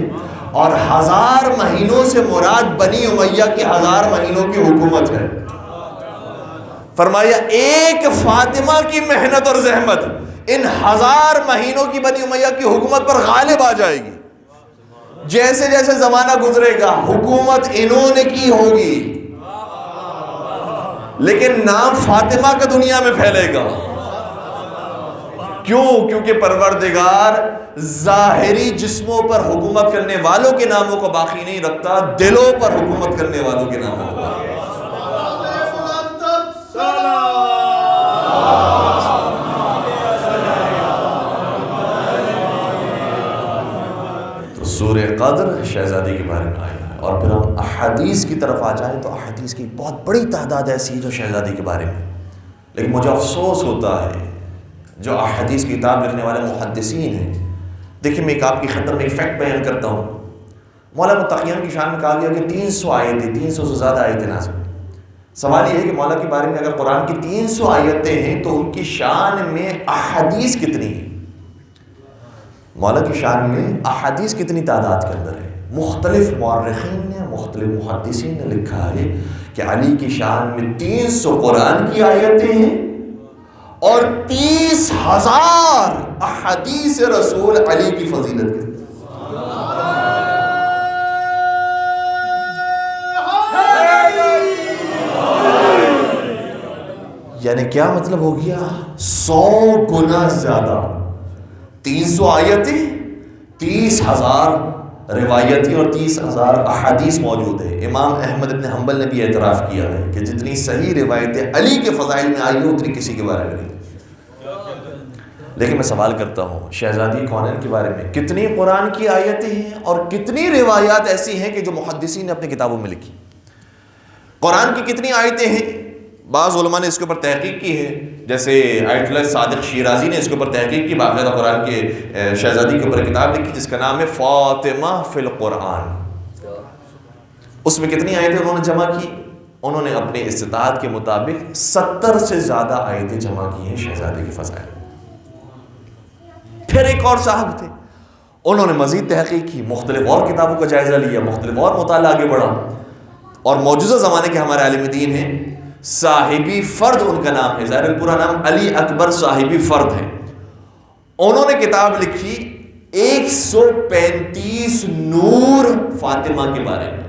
اور 1000 مہینوں سے مراد بنی امیہ کی 1000 مہینوں کی حکومت ہے. فرمایا ایک فاطمہ کی محنت اور زحمت ان 1000 مہینوں کی بنی امیہ کی حکومت پر غالب آ جائے گی. جیسے جیسے زمانہ گزرے گا حکومت انہوں نے کی ہوگی لیکن نام فاطمہ کا دنیا میں پھیلے گا. کیوں؟ کیونکہ پروردگار ظاہری جسموں پر حکومت کرنے والوں کے ناموں کو باقی نہیں رکھتا، دلوں پر حکومت کرنے والوں کے ناموں کو باقی. سورہ قدر شہزادی کے بارے میں آئی ہے. اور پھر ہم احادیث کی طرف آ جائیں تو احادیث کی بہت بڑی تعداد ایسی ہے جو شہزادی کے بارے میں. لیکن مجھے افسوس ہوتا ہے جو احادیث کی کتاب لکھنے والے محدثین ہیں. دیکھیں میں آپ کی خطر میں ایک فیکٹ بیان کرتا ہوں. مولا متقیان کی شان میں کہا گیا کہ 300 آیتیں، 300 سے زیادہ آیتیں نازل. سوال یہ ہے کہ مولا کے بارے میں اگر قرآن کی 300 آیتیں ہیں تو ان کی شان میں احادیث کتنی ہیں؟ مولا کی شان میں احادیث کتنی تعداد کے اندر ہے؟ مختلف مورخین نے، مختلف محدثین نے لکھا ہے کہ علی کی شان میں 300 قرآن کی آیتیں ہیں اور 30,000 احادیث رسول علی کی فضیلت کے. یعنی کیا مطلب ہو گیا؟ 100 گنا زیادہ. 300 آیتیں، 30,000 روایتی اور 30,000 احادیث موجود ہے. امام احمد بن حنبل نے بھی اعتراف کیا ہے کہ جتنی صحیح روایتیں علی کے فضائل میں آئی ہیں اتنی کسی کے بارے میں نہیں. لیکن میں سوال کرتا ہوں شہزادی کونین کے بارے میں کتنی قرآن کی آیتیں ہیں اور کتنی روایات ایسی ہیں کہ جو محدثین نے اپنی کتابوں میں لکھی. قرآن کی کتنی آیتیں ہیں؟ بعض علماء نے اس کے اوپر تحقیق کی ہے، جیسے آیت اللہ صادق شیرازی نے اس کے اوپر تحقیق کی، باقاعدہ قرآن کے شہزادی کے اوپر کتاب لکھی جس کا نام ہے فاطمہ فی القرآن. اس میں کتنی آیتیں انہوں نے جمع کی؟ انہوں نے اپنے استطاعت کے مطابق 70 سے زیادہ آیتیں جمع کی ہیں شہزادی کے فضائل. پھر ایک اور صاحب تھے، انہوں نے مزید تحقیق کی، مختلف اور کتابوں کا جائزہ لیا، مختلف اور مطالعہ آگے بڑھا، اور موجودہ زمانے کے ہمارے عالم دین ہیں. صاحبی فرد ان کا نام ہے، ظاہر پورا نام علی اکبر صاحبی فرد ہے. انہوں نے کتاب لکھی 135 نور فاطمہ کے بارے میں.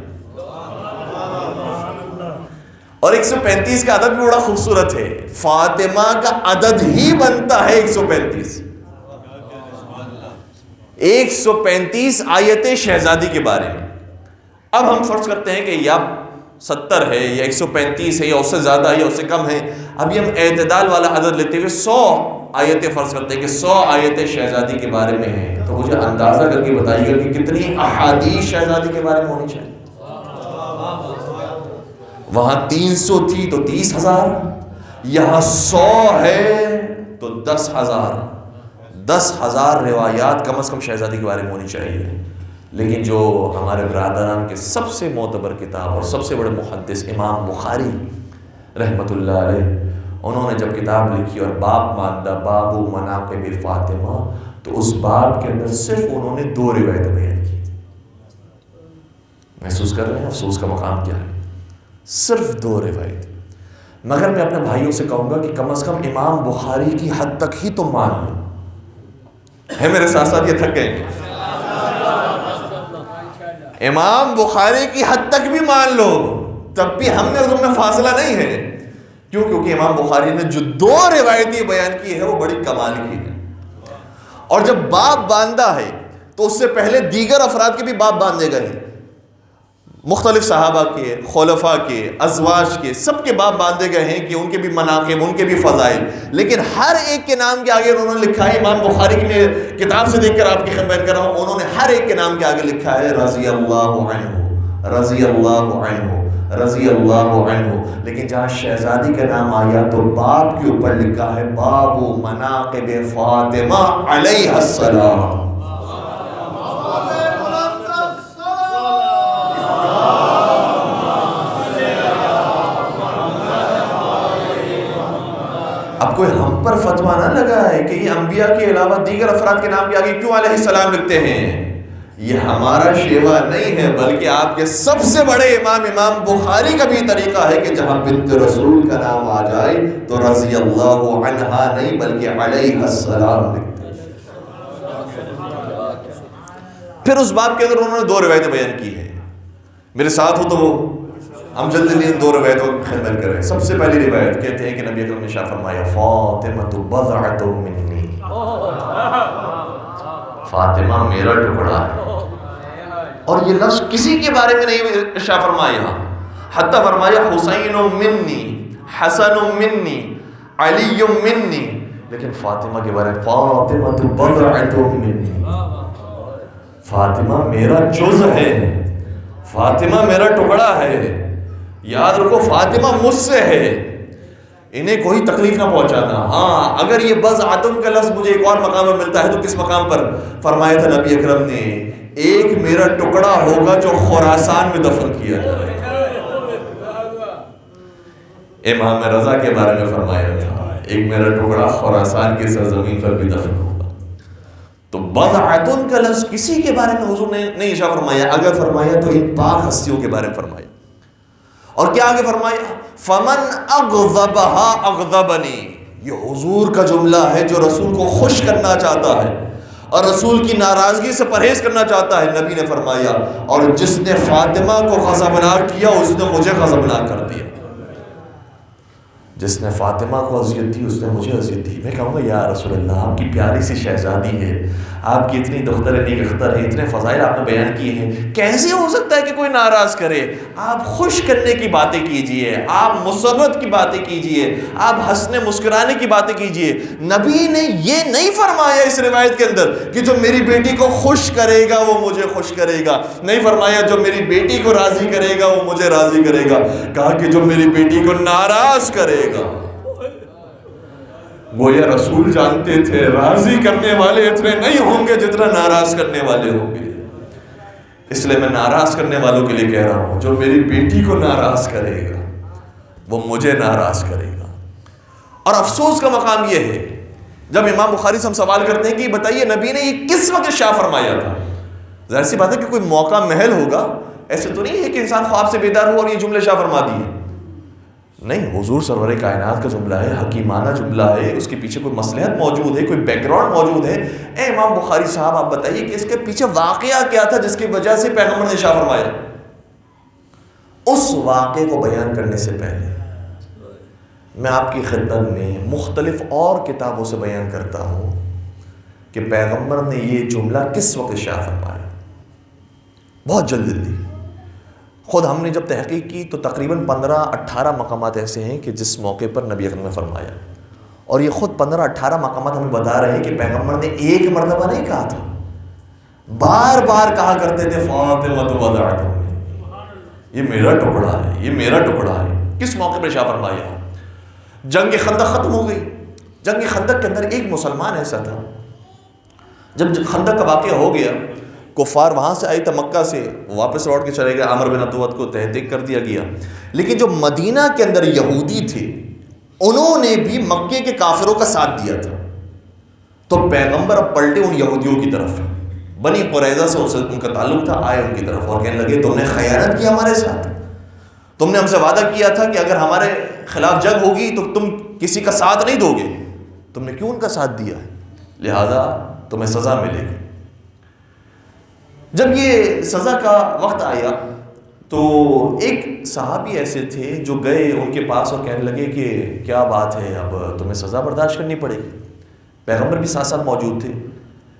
اور 135 کا عدد بھی بڑا خوبصورت ہے. فاطمہ کا عدد ہی بنتا ہے 135. 135 آیتیں شہزادی کے بارے میں. اب ہم فرض کرتے ہیں کہ یا 70 ہے یا 135 ہے یا اس سے زیادہ ہے یا اس سے کم ہے. ابھی ہم اعتدال والا عدد لیتے ہوئے 100 آیتیں فرض کرتے ہیں کہ 100 آیتیں شہزادی کے بارے میں ہیں. تو مجھے اندازہ کر کے بتائیے گا کہ کتنی احادیث شہزادی کے بارے میں ہونی چاہیے. وہاں 300 تھی تو 30,000، یہاں 100 ہے تو 10,000. 10,000 روایات کم از کم شہزادی کے بارے میں ہونی چاہیے. لیکن جو ہمارے برادران کے سب سے معتبر کتاب اور سب سے بڑے محدث امام بخاری رحمۃ اللہ علیہ، انہوں نے جب کتاب لکھی اور باب ماندہ باب مناقب فاطمہ، تو اس باب کے اندر صرف انہوں نے 2 روایتیں بیان کی. محسوس کر رہے ہیں افسوس کا مقام کیا ہے؟ صرف 2 روایت. مگر میں اپنے بھائیوں سے کہوں گا کہ کم از کم امام بخاری کی حد تک ہی تو مان لو. ہے میرے ساتھ ساتھ یہ تھک گئے؟ امام بخاری کی حد تک بھی مان لو تب بھی ہم نے اور تم میں فاصلہ نہیں ہے. کیوں؟ کیونکہ امام بخاری نے جو 2 روایتیں بیان کی ہے وہ بڑی کمال کی ہے. اور جب باب باندھا ہے تو اس سے پہلے دیگر افراد کے بھی باب باندھے گئے ہیں. مختلف صحابہ کے، خلفاء کے، ازواج کے، سب کے باب باندھے گئے ہیں کہ ان کے بھی مناقب، ان کے بھی فضائل. لیکن ہر ایک کے نام کے آگے انہوں نے لکھا ہے، امام بخاری کی میں کتاب سے دیکھ کر آپ کی خدمت کر رہا ہوں، انہوں نے ہر ایک کے نام کے آگے لکھا ہے رضی اللہ عنہ، رضی اللہ عنہ، رضی اللہ عنہ. لیکن جہاں شہزادی کا نام آیا تو باب کے اوپر لکھا ہے باب مناقب فاطمہ علیہ السلام. اب کوئی ہم پر فتویٰ نہ لگا ہے کہ یہ انبیاء کے علاوہ دیگر افراد کے نام کے آگے کیوں علیہ السلام لکھتے ہیں. یہ ہمارا شیوا نہیں ہے، بلکہ آپ کے سب سے بڑے امام بخاری کا بھی طریقہ ہے کہ جہاں بنت رسول کا نام آ جائے تو رضی اللہ عنہا نہیں بلکہ علیہ السلام لکھتے ہیں. پھر اس باب کے اندر انہوں نے 2 روایتیں بیان کی ہیں. میرے ساتھ ہو تو ہم جلدی ان 2 روایتوں کی خدمت کریں. سب سے پہلی روایت کہتے ہیں کہ نبی اکرم نے ارشاد فرمایا فاطمہ بضعۃ منی، فاطمہ میرا ٹکڑا ہے. اور یہ لفظ کسی کے بارے میں نہیں ارشاد فرمایا، حتی فرمایا حسین منی، حسن منی، علی منی، لیکن فاطمہ کے بارے میں فاطمہ بضعۃ منی، فاطمہ میرا جز ہے، فاطمہ میرا ٹکڑا ہے. یاد رکھو فاطمہ مجھ سے ہے، انہیں کوئی تکلیف نہ پہنچانا. ہاں اگر یہ بضعۃ کا لفظ مجھے ایک اور مقام پر ملتا ہے تو کس مقام پر؟ فرمایا تھا نبی اکرم نے ایک میرا ٹکڑا ہوگا جو خراسان میں دفن کیا جائے. امام رضا کے بارے میں فرمایا تھا ایک میرا ٹکڑا خراسان کی سرزمین پر بھی دفن ہوگا. تو بضعۃ کا لفظ کسی کے بارے میں حضور نے نہیں ارشاد فرمایا، اگر فرمایا تو ان پاک ہستیوں کے بارے میں فرمایا. اور کیا آگے فرمایا؟ فمن اغضبها اغضبنی. یہ حضور کا جملہ ہے جو رسول کو خوش کرنا چاہتا ہے اور رسول کی ناراضگی سے پرہیز کرنا چاہتا ہے. نبی نے فرمایا اور جس نے فاطمہ کو غضبناک کیا اس نے مجھے غضبناک کر دیا. جس نے فاطمہ کو اذیت دی اس نے مجھے اذیت دی. میں کہوں گا یا رسول اللہ آپ کی پیاری سی شہزادی ہے، آپ کی اتنی دختر نیک اختر ہے، اتنے فضائل آپ نے بیان کیے ہیں، کیسے ہو سکتا ہے کہ کوئی ناراض کرے؟ آپ خوش کرنے کی باتیں کیجئے، آپ مسرت کی باتیں کیجئے، آپ ہنسنے مسکرانے کی باتیں کیجئے. نبی نے یہ نہیں فرمایا اس روایت کے اندر کہ جو میری بیٹی کو خوش کرے گا وہ مجھے خوش کرے گا. نہیں فرمایا جو میری بیٹی کو راضی کرے گا وہ مجھے راضی کرے گا. کہا کہ جو میری بیٹی کو ناراض کرے گا. گویا رسول جانتے تھے راضی کرنے والے اتنے نہیں ہوں گے جتنا ناراض کرنے والے ہوں گے. اس لیے میں ناراض کرنے والوں کے لیے کہہ رہا ہوں جو میری بیٹی کو ناراض کرے گا وہ مجھے ناراض کرے گا. اور افسوس کا مقام یہ ہے جب امام بخاری سے ہم سوال کرتے ہیں کہ بتائیے نبی نے یہ کس وقت ارشاد فرمایا تھا. ظاہر سی بات ہے کہ کوئی موقع محل ہوگا، ایسے تو نہیں ہے کہ انسان خواب سے بیدار ہو اور یہ جملے ارشاد فرما دیے. نہیں، حضور سرور کائنات کا جملہ ہے، حکیمانہ جملہ ہے، اس کے پیچھے کوئی مصلحت موجود ہے، کوئی بیک گراؤنڈ موجود ہے. اے امام بخاری صاحب آپ بتائیے کہ اس کے پیچھے واقعہ کیا تھا جس کی وجہ سے پیغمبر نے ارشاد فرمایا. اس واقعے کو بیان کرنے سے پہلے میں آپ کی خدمت میں مختلف اور کتابوں سے بیان کرتا ہوں کہ پیغمبر نے یہ جملہ کس وقت ارشاد فرمایا. بہت جلدی خود ہم نے جب تحقیق کی تو تقریباً 15-18 مقامات ایسے ہیں کہ جس موقع پر نبی اکرم نے فرمایا. اور یہ خود 15-18 مقامات ہمیں بتا رہے ہیں کہ پیغمبر نے ایک مرتبہ نہیں کہا تھا، بار بار کہا کرتے تھے فاطمہ بضعۃ منی، یہ میرا ٹکڑا ہے، یہ میرا ٹکڑا ہے. کس موقع پر ارشاد فرمایا؟ جنگ خندق ختم ہو گئی. جنگ خندق کے اندر ایک مسلمان ایسا تھا، جب خندق کا واقعہ ہو گیا کفار وہاں سے آئی تھا مکہ سے، واپس لوٹ کے چلے گئے، عامر بن عطوۃ کو تحقیق کر دیا گیا. لیکن جو مدینہ کے اندر یہودی تھے انہوں نے بھی مکے کے کافروں کا ساتھ دیا تھا. تو پیغمبر اب پلٹے ان یہودیوں کی طرف، بنی قریظہ سے ان کا تعلق تھا، آئے ان کی طرف اور کہنے لگے تم نے خیانت کی ہمارے ساتھ، تم نے ہم سے وعدہ کیا تھا کہ اگر ہمارے خلاف جنگ ہوگی تو تم کسی کا ساتھ نہیں دو گے، تم نے کیوں ان کا ساتھ دیا ہے؟ لہذا تمہیں سزا ملے گی۔ جب یہ سزا کا وقت آیا تو ایک صحابی ایسے تھے جو گئے ان کے پاس اور کہنے لگے کہ کیا بات ہے، اب تمہیں سزا برداشت کرنی پڑے گی۔ پیغمبر بھی ساتھ ساتھ موجود تھے۔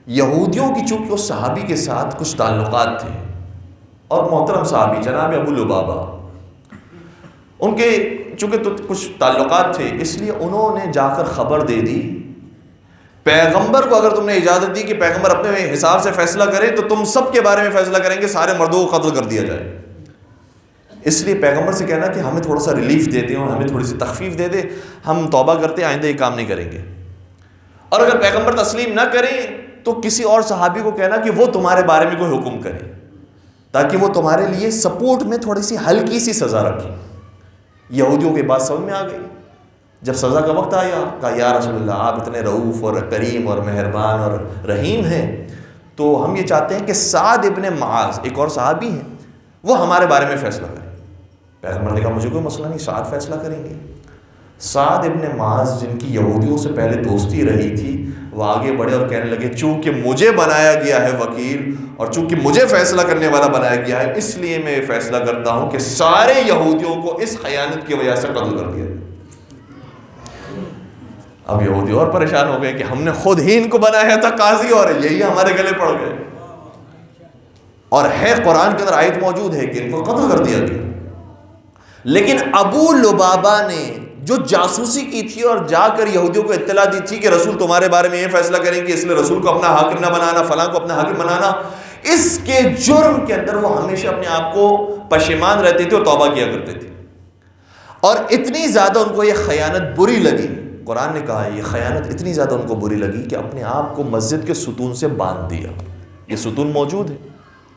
یہودیوں کی چونکہ اس صحابی کے ساتھ کچھ تعلقات تھے، اور محترم صحابی جناب ابو لبابہ، ان کے چونکہ تو کچھ تعلقات تھے، اس لیے انہوں نے جا کر خبر دے دی پیغمبر کو، اگر تم نے اجازت دی کہ پیغمبر اپنے حساب سے فیصلہ کرے تو تم سب کے بارے میں فیصلہ کریں گے، سارے مردوں کو قتل کر دیا جائے۔ اس لیے پیغمبر سے کہنا کہ ہمیں تھوڑا سا ریلیف دے دیں اور ہمیں تھوڑی سی تخفیف دے دیں، ہم توبہ کرتے آئندہ یہ کام نہیں کریں گے۔ اور اگر پیغمبر تسلیم نہ کریں تو کسی اور صحابی کو کہنا کہ وہ تمہارے بارے میں کوئی حکم کرے، تاکہ وہ تمہارے لیے سپورٹ میں تھوڑی سی ہلکی سی سزا رکھیں۔ یہودیوں کی بات سمجھ میں آ گئی۔ جب سزا کا وقت آیا کہا یا رسول اللہ آپ اتنے رؤوف اور کریم اور مہربان اور رحیم ہیں، تو ہم یہ چاہتے ہیں کہ سعد ابن معاذ ایک اور صحابی ہیں وہ ہمارے بارے میں فیصلہ کریں۔ پیغمبر نے کہا مجھے کوئی مسئلہ نہیں، سعد فیصلہ کریں گے۔ سعد ابن معاذ جن کی یہودیوں سے پہلے دوستی رہی تھی وہ آگے بڑھے اور کہنے لگے چونکہ مجھے بنایا گیا ہے وکیل اور چونکہ مجھے فیصلہ کرنے والا بنایا گیا ہے، اس لیے میں فیصلہ کرتا ہوں کہ سارے یہودیوں کو اس خیانت کی وجہ سے قتل کر دیا۔ اب یہودی اور پریشان ہو گئے کہ ہم نے خود ہی ان کو بنایا تھا قاضی اور یہی ہمارے گلے پڑ گئے، اور ہے قرآن کے اندر آیت موجود ہے کہ ان کو قتل کر دیا گیا۔ لیکن ابو لبابہ نے جو جاسوسی کی تھی اور جا کر یہودیوں کو اطلاع دی تھی کہ رسول تمہارے بارے میں یہ فیصلہ کریں گے، اس لیے رسول کو اپنا حاکم نہ بنانا، فلاں کو اپنا حاکم بنانا، اس کے جرم کے اندر وہ ہمیشہ اپنے آپ کو پشیمان رہتے تھے اور توبہ کیا کرتے تھے۔ اور اتنی زیادہ ان کو یہ خیانت بری لگی، قرآن نے کہا یہ خیانت اتنی زیادہ ان کو بری لگی کہ اپنے آپ کو مسجد کے ستون سے باندھ دیا۔ یہ ستون موجود ہے،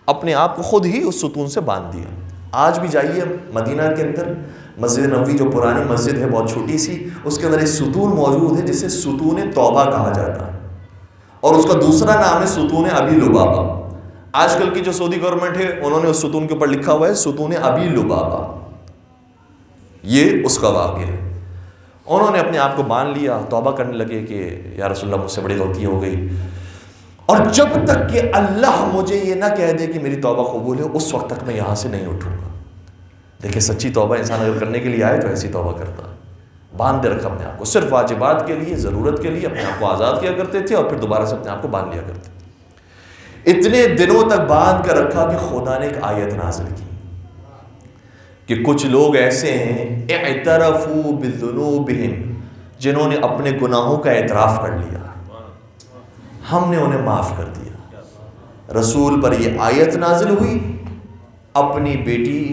اپنے آپ کو خود ہی اس ستون سے باندھ دیا۔ آج بھی جائیے مدینہ کے اندر مسجد نبوی جو پرانی مسجد ہے بہت چھوٹی سی، اس کے اندر ایک ستون موجود ہے جسے ستون توبہ کہا جاتا ہے، اور اس کا دوسرا نام ہے ستون ابی لبابہ۔ آج کل کی جو سعودی گورنمنٹ ہے انہوں نے اس ستون کے اوپر لکھا ہوا ہے ستون ابی لبابہ، یہ اس کا واقعہ ہے۔ انہوں نے اپنے آپ کو مان لیا، توبہ کرنے لگے کہ یا رسول اللہ مجھ سے بڑی غلطی ہو گئی، اور جب تک کہ اللہ مجھے یہ نہ کہہ دے کہ میری توبہ قبول ہے اس وقت تک میں یہاں سے نہیں اٹھوں گا۔ دیکھیں سچی توبہ انسان اگر کرنے کے لیے آئے تو ایسی توبہ کرتا ہے، باندھ دے رکھا اپنے آپ کو، صرف واجبات کے لیے، ضرورت کے لیے اپنے آپ کو آزاد کیا کرتے تھے اور پھر دوبارہ سے اپنے آپ کو باندھ لیا کرتے تھے۔ اتنے دنوں تک باندھ کر رکھا کہ خدا نے ایک آیت نازل کی کہ کچھ لوگ ایسے ہیں اعترفوا بذنوبہم، جنہوں نے اپنے گناہوں کا اعتراف کر لیا، ہم نے انہیں معاف کر دیا۔ رسول پر یہ آیت نازل ہوئی، اپنی بیٹی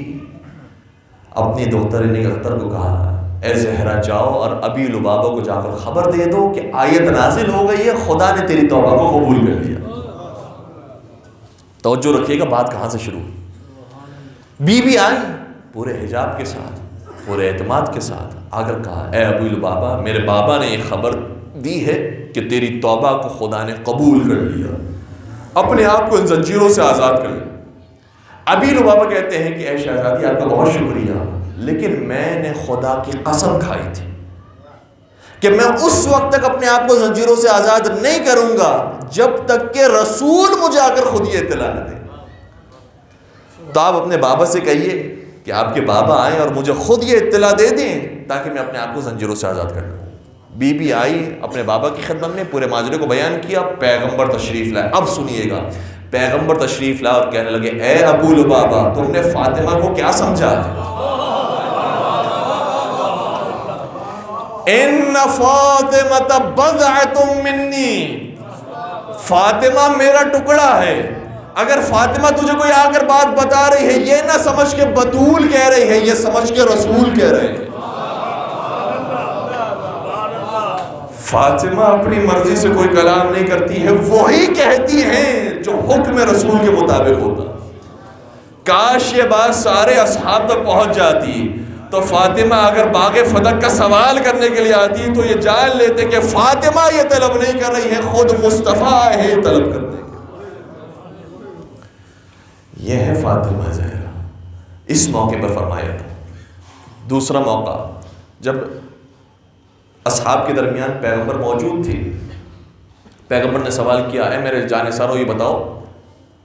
اپنی دختر اختر کو کہا اے زہرا جاؤ اور ابی لبابہ کو جا کر خبر دے دو کہ آیت نازل ہو گئی ہے، خدا نے تیری توبہ کو قبول کر لیا۔ توجہ رکھیے گا بات کہاں سے شروع ہوئی۔ بی بی آئی پورے حجاب کے ساتھ، پورے اعتماد کے ساتھ، آ کر کہا اے ابو لبابہ میرے بابا نے یہ خبر دی ہے کہ تیری توبہ کو خدا نے قبول کر لیا، اپنے آپ کو ان زنجیروں سے آزاد کر لیا۔ ابی لبابہ کہتے ہیں کہ اے شہزادی آپ کا بہت شکریہ، لیکن میں نے خدا کی قسم کھائی تھی کہ میں اس وقت تک اپنے آپ کو زنجیروں سے آزاد نہیں کروں گا جب تک کہ رسول مجھے آ کر خود یہ اطلاع نہ دے۔ تو آپ اپنے بابا سے کہیے کہ آپ کے بابا آئیں اور مجھے خود یہ اطلاع دے دیں تاکہ میں اپنے آپ کو زنجیروں سے آزاد کر لوں۔ بی بی آئی اپنے بابا کی خدمت میں، پورے ماجرے کو بیان کیا، پیغمبر تشریف لائے۔ اب سنیے گا، پیغمبر تشریف لائے اور کہنے لگے اے ابو لبابہ تم نے فاطمہ کو کیا سمجھا؟ ان فاطمہ بضعۃ منی، فاطمہ میرا ٹکڑا ہے۔ اگر فاطمہ تجھے کوئی آ کر بات بتا رہی ہے یہ نہ سمجھ کے بطول کہہ رہی ہے، یہ سمجھ کے رسول کہہ رہے ہیں۔ فاطمہ اپنی مرضی سے کوئی کلام نہیں کرتی ہے، وہی کہتی ہیں جو حکم رسول کے مطابق ہوتا۔ کاش یہ بات سارے اصحاب تک پہنچ جاتی تو فاطمہ اگر باغ فتح کا سوال کرنے کے لیے آتی تو یہ جان لیتے کہ فاطمہ یہ طلب نہیں کر رہی ہے، خود مصطفیٰ ہے یہ طلب کرنے کے۔ یہ ہے فاطمہ زہرا، اس موقع پر فرمایا تھا۔ دوسرا موقع جب اصحاب کے درمیان پیغمبر موجود تھے، پیغمبر نے سوال کیا، اے میرے جانثارو یہ بتاؤ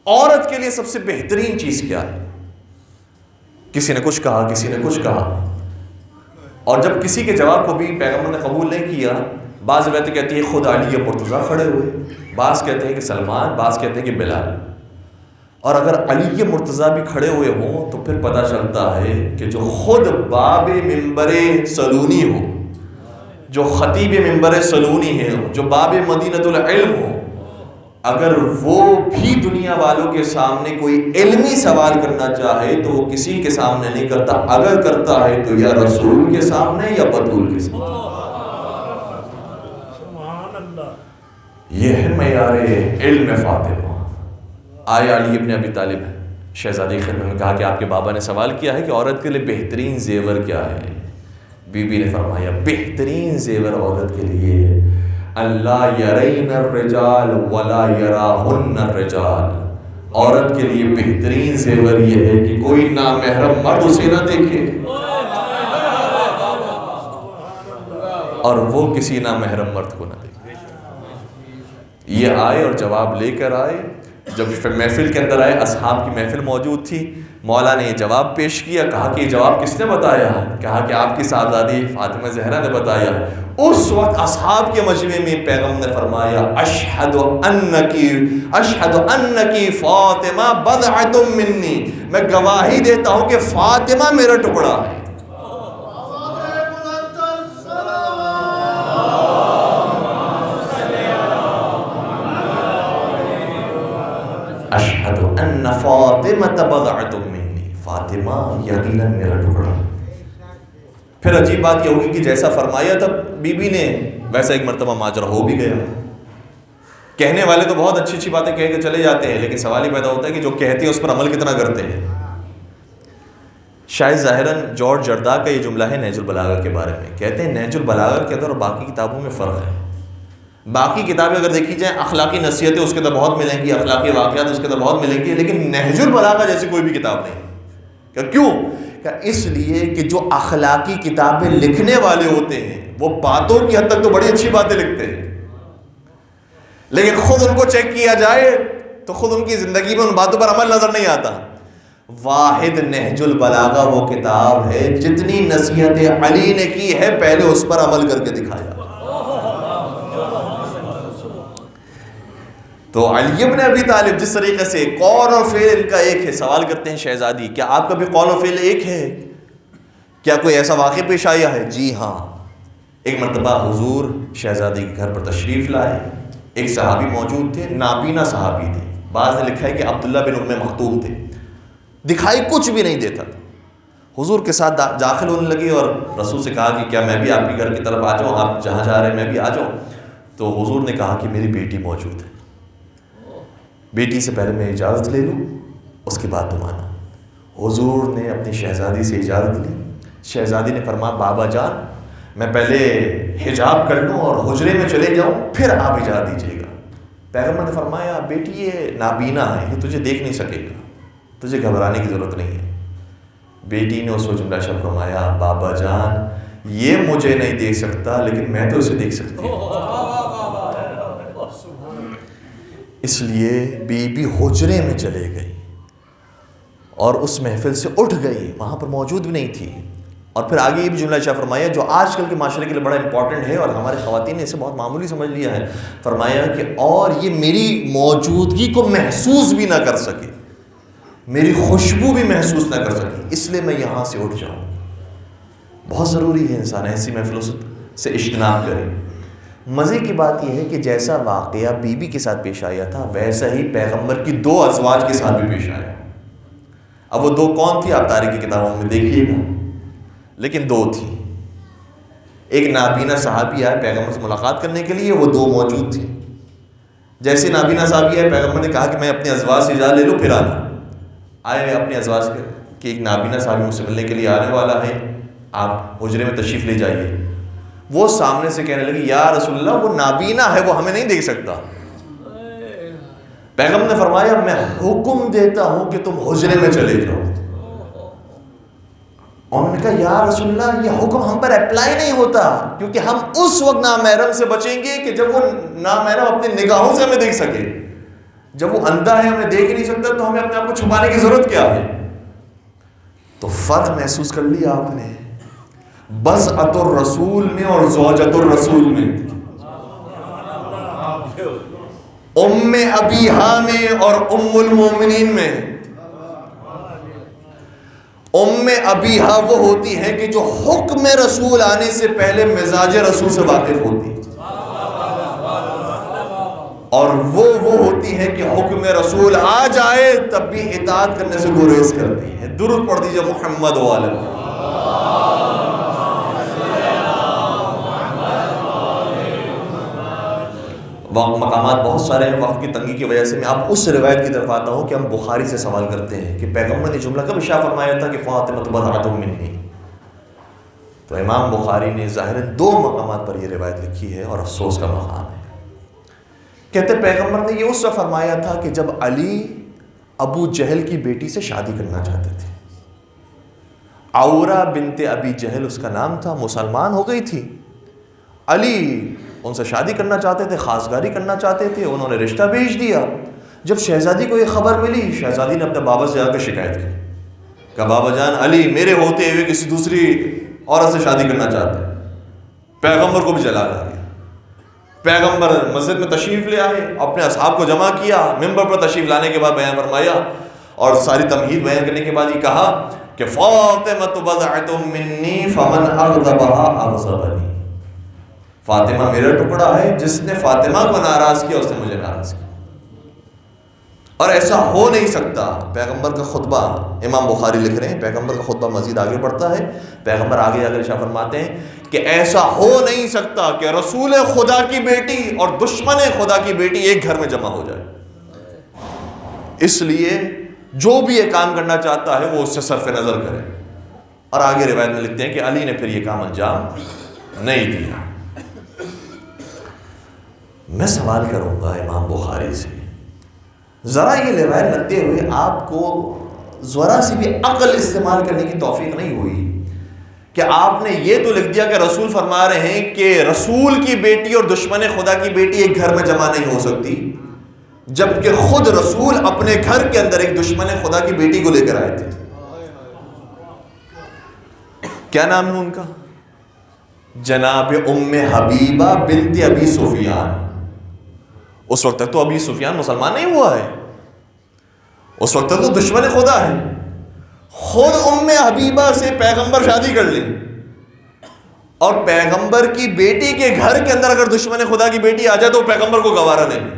عورت کے لیے سب سے بہترین چیز کیا ہے؟ کسی نے کچھ کہا، کسی نے کچھ کہا، اور جب کسی کے جواب کو بھی پیغمبر نے قبول نہیں کیا، بعض روایتیں کہتی ہیں خود علی مرتضیٰ کھڑے ہوئے، بعض کہتے ہیں کہ سلمان، بعض کہتے ہیں کہ بلال۔ اور اگر علی مرتضیٰ بھی کھڑے ہوئے ہوں تو پھر پتہ چلتا ہے کہ جو خود باب منبر سلونی ہو، جو خطیب منبر سلونی ہے، جو باب مدینۃ العلم ہو، اگر وہ بھی دنیا والوں کے سامنے کوئی علمی سوال کرنا چاہے تو وہ کسی کے سامنے نہیں کرتا، اگر کرتا ہے تو یا رسول کے سامنے یا بطول کے سامنے۔ سبحان اللہ۔ یہ ہے معیار علم فاطمہ۔ آیا علی ابن ابی طالب شہزادی خدمت میں کہا کہ آپ کے بابا نے سوال کیا ہے کہ عورت کے لیے بہترین زیور کیا ہے؟ بی بی نے فرمایا بہترین زیور عورت کے لیے اللہ یرین الرجال ولا یراہن الرجال، عورت کے لیے بہترین زیور یہ ہے کہ کوئی نامحرم مرد اسے نہ دیکھے اور وہ کسی نامحرم مرد کو نہ دیکھے۔ یہ آئے اور جواب لے کر آئے، جب محفل کے اندر آئے، اصحاب کی محفل موجود تھی، مولا نے یہ جواب پیش کیا، کہا کہ یہ جواب کس نے بتایا؟ کہا کہ آپ کی صاحبزادی فاطمہ زہرا نے بتایا۔ اس وقت اصحاب کے مجمع میں پیغمبر نے فرمایا اشہد انکی فاطمہ بضعۃ منی، میں گواہی دیتا ہوں کہ فاطمہ میرا ٹکڑا ہے۔ اشہد ان فاطمہ بضعۃ منی، فاطمہ یقیناً میرا ٹکڑا۔ پھر عجیب بات یہ ہوگی کہ جیسا فرمایا تھا بی بی نے ویسا ایک مرتبہ ماجرا ہو بھی گیا۔ کہنے والے تو بہت اچھی اچھی باتیں کہہ کے چلے جاتے ہیں، لیکن سوال ہی پیدا ہوتا ہے کہ جو کہتے ہیں اس پر عمل کتنا کرتے ہیں۔ شاید ظاہراً جارج جردا کا یہ جملہ ہے نہج البلاغہ کے بارے میں، کہتے ہیں نہج البلاغہ کے اندر اور باقی کتابوں میں فرق ہے۔ باقی کتابیں اگر دیکھی جائیں اخلاقی نصیحتیں اس کے اندر بہت ملیں گی، اخلاقی واقعات اس کے اندر بہت ملیں گی، لیکن نہج البلاغہ جیسی کوئی بھی کتاب نہیں۔ کیوں؟ کہ اس لیے کہ جو اخلاقی کتابیں لکھنے والے ہوتے ہیں وہ باتوں کی حد تک تو بڑی اچھی باتیں لکھتے ہیں، لیکن خود ان کو چیک کیا جائے تو خود ان کی زندگی میں ان باتوں پر عمل نظر نہیں آتا۔ واحد نہج البلاغہ وہ کتاب ہے جتنی نصیحت علی نے کی ہے پہلے اس پر عمل کر کے دکھایا۔ تو علی ابن ابی طالب جس طریقے سے قول اور فعل ان کا ایک ہے، سوال کرتے ہیں شہزادی کیا آپ کا بھی قول و فعل ایک ہے؟ کیا کوئی ایسا واقعہ پیش آیا ہے؟ جی ہاں، ایک مرتبہ حضور شہزادی کے گھر پر تشریف لائے، ایک صحابی موجود تھے، نابینا صحابی تھے، بعض نے لکھا ہے کہ عبداللہ بن ام مختوم تھے، دکھائی کچھ بھی نہیں دیتا تھا۔ حضور کے ساتھ داخل ہونے لگے اور رسول سے کہا کہ کیا میں بھی آپ کے گھر کی طرف آ جاؤں، آپ جہاں جا رہے ہیں میں بھی آ جاؤں؟ تو حضور نے کہا کہ میری بیٹی موجود ہے، بیٹی سے پہلے میں اجازت لے لوں اس کے بعد تم آنا۔ حضور نے اپنی شہزادی سے اجازت لی، شہزادی نے فرمایا بابا جان میں پہلے حجاب کر لوں اور حجرے میں چلے جاؤں پھر آپ اجازت دیجیے گا۔ پیغمبر نے فرمایا بیٹی یہ نابینا ہے، یہ تجھے دیکھ نہیں سکے گا، تجھے گھبرانے کی ضرورت نہیں ہے۔ بیٹی نے اس کو جملہ شب فرمایا بابا جان یہ مجھے نہیں دیکھ سکتا لیکن میں تو اسے دیکھ سکتی ہوں۔ اس لیے بی بی حجرے میں چلے گئی اور اس محفل سے اٹھ گئی، وہاں پر موجود بھی نہیں تھی۔ اور پھر آگے یہ بھی جملہ شاہ فرمایا جو آج کل کے معاشرے کے لیے بڑا امپورٹنٹ ہے اور ہمارے خواتین نے اسے بہت معمولی سمجھ لیا ہے، فرمایا کہ اور یہ میری موجودگی کو محسوس بھی نہ کر سکے، میری خوشبو بھی محسوس نہ کر سکے، اس لیے میں یہاں سے اٹھ جاؤں۔ بہت ضروری ہے انسان ایسی محفلوں سے اجتناب کرے۔ مزے کی بات یہ ہے کہ جیسا واقعہ بی بی کے ساتھ پیش آیا تھا ویسا ہی پیغمبر کی دو ازواج کے ساتھ بھی پیش آیا۔ اب وہ دو کون تھی آپ تاریخی کتابوں میں دیکھیے گا، لیکن دو تھی۔ ایک نابینا صحابی آئے پیغمبر سے ملاقات کرنے کے لیے، وہ دو موجود تھی۔ جیسے نابینا صحابی آئے پیغمبر نے کہا کہ میں اپنے ازواج سے اجازت لے لوں پھر آنا۔ آئے اپنے ازواج کہ ایک نابینا صحابی مجھ سے ملنے کے لیے آنے والا ہے، آپ حجرے میں تشریف لے جائیے۔ وہ سامنے سے کہنے لگی یا رسول اللہ وہ نابینا ہے، وہ ہمیں نہیں دیکھ سکتا۔ پیغمبر نے فرمایا میں حکم دیتا ہوں کہ تم حجرے میں چلے جاؤ۔ اور انہوں نے کہا یا رسول اللہ یہ حکم ہم پر اپلائی نہیں ہوتا، کیونکہ ہم اس وقت نامحرم سے بچیں گے کہ جب وہ نامحرم اپنی نگاہوں سے ہمیں دیکھ سکے. جب وہ اندھا ہے ہمیں دیکھ ہی نہیں سکتا تو ہمیں اپنے آپ کو چھپانے کی ضرورت کیا ہے؟ تو فرق محسوس کر لیا آپ نے بضعۃ الرسول میں اور زوجۃ الرسول میں، ام ابیہا میں اور ام المومنین میں. ام ابیہا وہ ہوتی ہے کہ جو حکم رسول آنے سے پہلے مزاج رسول سے واقف ہوتی، اور وہ ہوتی ہے کہ حکم رسول آ جائے تب بھی اطاعت کرنے سے گریز کرتی ہے. درود پڑھ دیجئے محمد وعلیہ. مقامات بہت سارے ہیں، وقت کی تنگی کی وجہ سے میں آپ اس روایت کی طرف آتا ہوں کہ ہم بخاری سے سوال کرتے ہیں کہ پیغمبر نے جملہ کب ارشاد فرمایا تھا کہ فاطمہ بضعۃ منی. تو امام بخاری نے ظاہر 2 مقامات پر یہ روایت لکھی ہے اور افسوس کا مقام ہے. کہتے پیغمبر نے یہ اس وقت فرمایا تھا کہ جب علی ابو جہل کی بیٹی سے شادی کرنا چاہتے تھے. عورہ بنت ابی جہل اس کا نام تھا، مسلمان ہو گئی تھی. علی ان سے شادی کرنا چاہتے تھے، خاصگاری کرنا چاہتے تھے. انہوں نے رشتہ بھیج دیا. جب شہزادی کو یہ خبر ملی، شہزادی نے اپنے بابا سے جا کے شکایت کی کہ بابا جان علی میرے ہوتے ہوئے کسی دوسری عورت سے شادی کرنا چاہتے ہیں. پیغمبر کو بھی جلا دیا. پیغمبر مسجد میں تشریف لے آئے، اپنے اصحاب کو جمع کیا، ممبر پر تشریف لانے کے بعد بیان فرمایا اور ساری تمہید بیان کرنے کے بعد یہ کہا کہ فاطمہ بضعۃ منی فمن اغضبها اغضبنی. فاطمہ میرا ٹکڑا ہے، جس نے فاطمہ کو ناراض کیا اس نے مجھے ناراض کیا. اور ایسا ہو نہیں سکتا. پیغمبر کا خطبہ امام بخاری لکھ رہے ہیں، پیغمبر کا خطبہ مزید آگے بڑھتا ہے. پیغمبر آگے جا کر ارشاد فرماتے ہیں کہ ایسا ہو نہیں سکتا کہ رسول خدا کی بیٹی اور دشمن خدا کی بیٹی ایک گھر میں جمع ہو جائے. اس لیے جو بھی یہ کام کرنا چاہتا ہے وہ اس سے صرف نظر کرے. اور آگے روایت میں لکھتے ہیں کہ علی نے پھر یہ کام انجام نہیں دیا. میں سوال کروں گا امام بخاری سے، ذرا یہ روایت لگتے ہوئے آپ کو ذرا سی بھی عقل استعمال کرنے کی توفیق نہیں ہوئی کہ آپ نے یہ تو لکھ دیا کہ رسول فرما رہے ہیں کہ رسول کی بیٹی اور دشمن خدا کی بیٹی ایک گھر میں جمع نہیں ہو سکتی، جبکہ خود رسول اپنے گھر کے اندر ایک دشمن خدا کی بیٹی کو لے کر آئے تھے. کیا نام ہے ان کا؟ جناب ام حبیبہ بنت ابی سفیان. اس وقت تک تو ابی سفیان مسلمان نہیں ہوا ہے، اس وقت تک تو دشمن خدا ہے. خود ام حبیبہ سے پیغمبر شادی کر لیں اور پیغمبر کی بیٹی کے گھر کے اندر اگر دشمن خدا کی بیٹی آ جائے تو پیغمبر کو گوارا نہیں.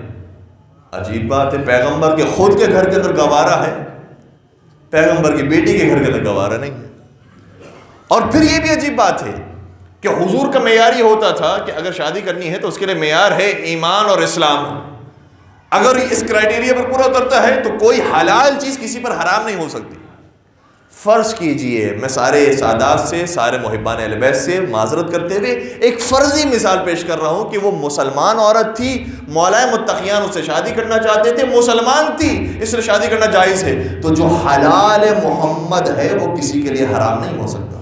عجیب بات ہے، پیغمبر کے خود کے گھر کے اندر گوارا ہے، پیغمبر کی بیٹی کے گھر کے اندر گوارا نہیں ہے. اور پھر یہ بھی عجیب بات ہے کہ حضور کا معیار یہ ہوتا تھا کہ اگر شادی کرنی ہے تو اس کے لیے معیار ہے ایمان اور اسلام. اگر اس کرائٹیریا پر پورا اترتا ہے تو کوئی حلال چیز کسی پر حرام نہیں ہو سکتی. فرض کیجئے، میں سارے سادات سے، سارے محبان اہل بیت سے معذرت کرتے ہوئے ایک فرضی مثال پیش کر رہا ہوں کہ وہ مسلمان عورت تھی، مولا متقیان اس سے شادی کرنا چاہتے تھے، مسلمان تھی، اس سے شادی کرنا جائز ہے. تو جو حلال محمد ہے وہ کسی کے لیے حرام نہیں ہو سکتا.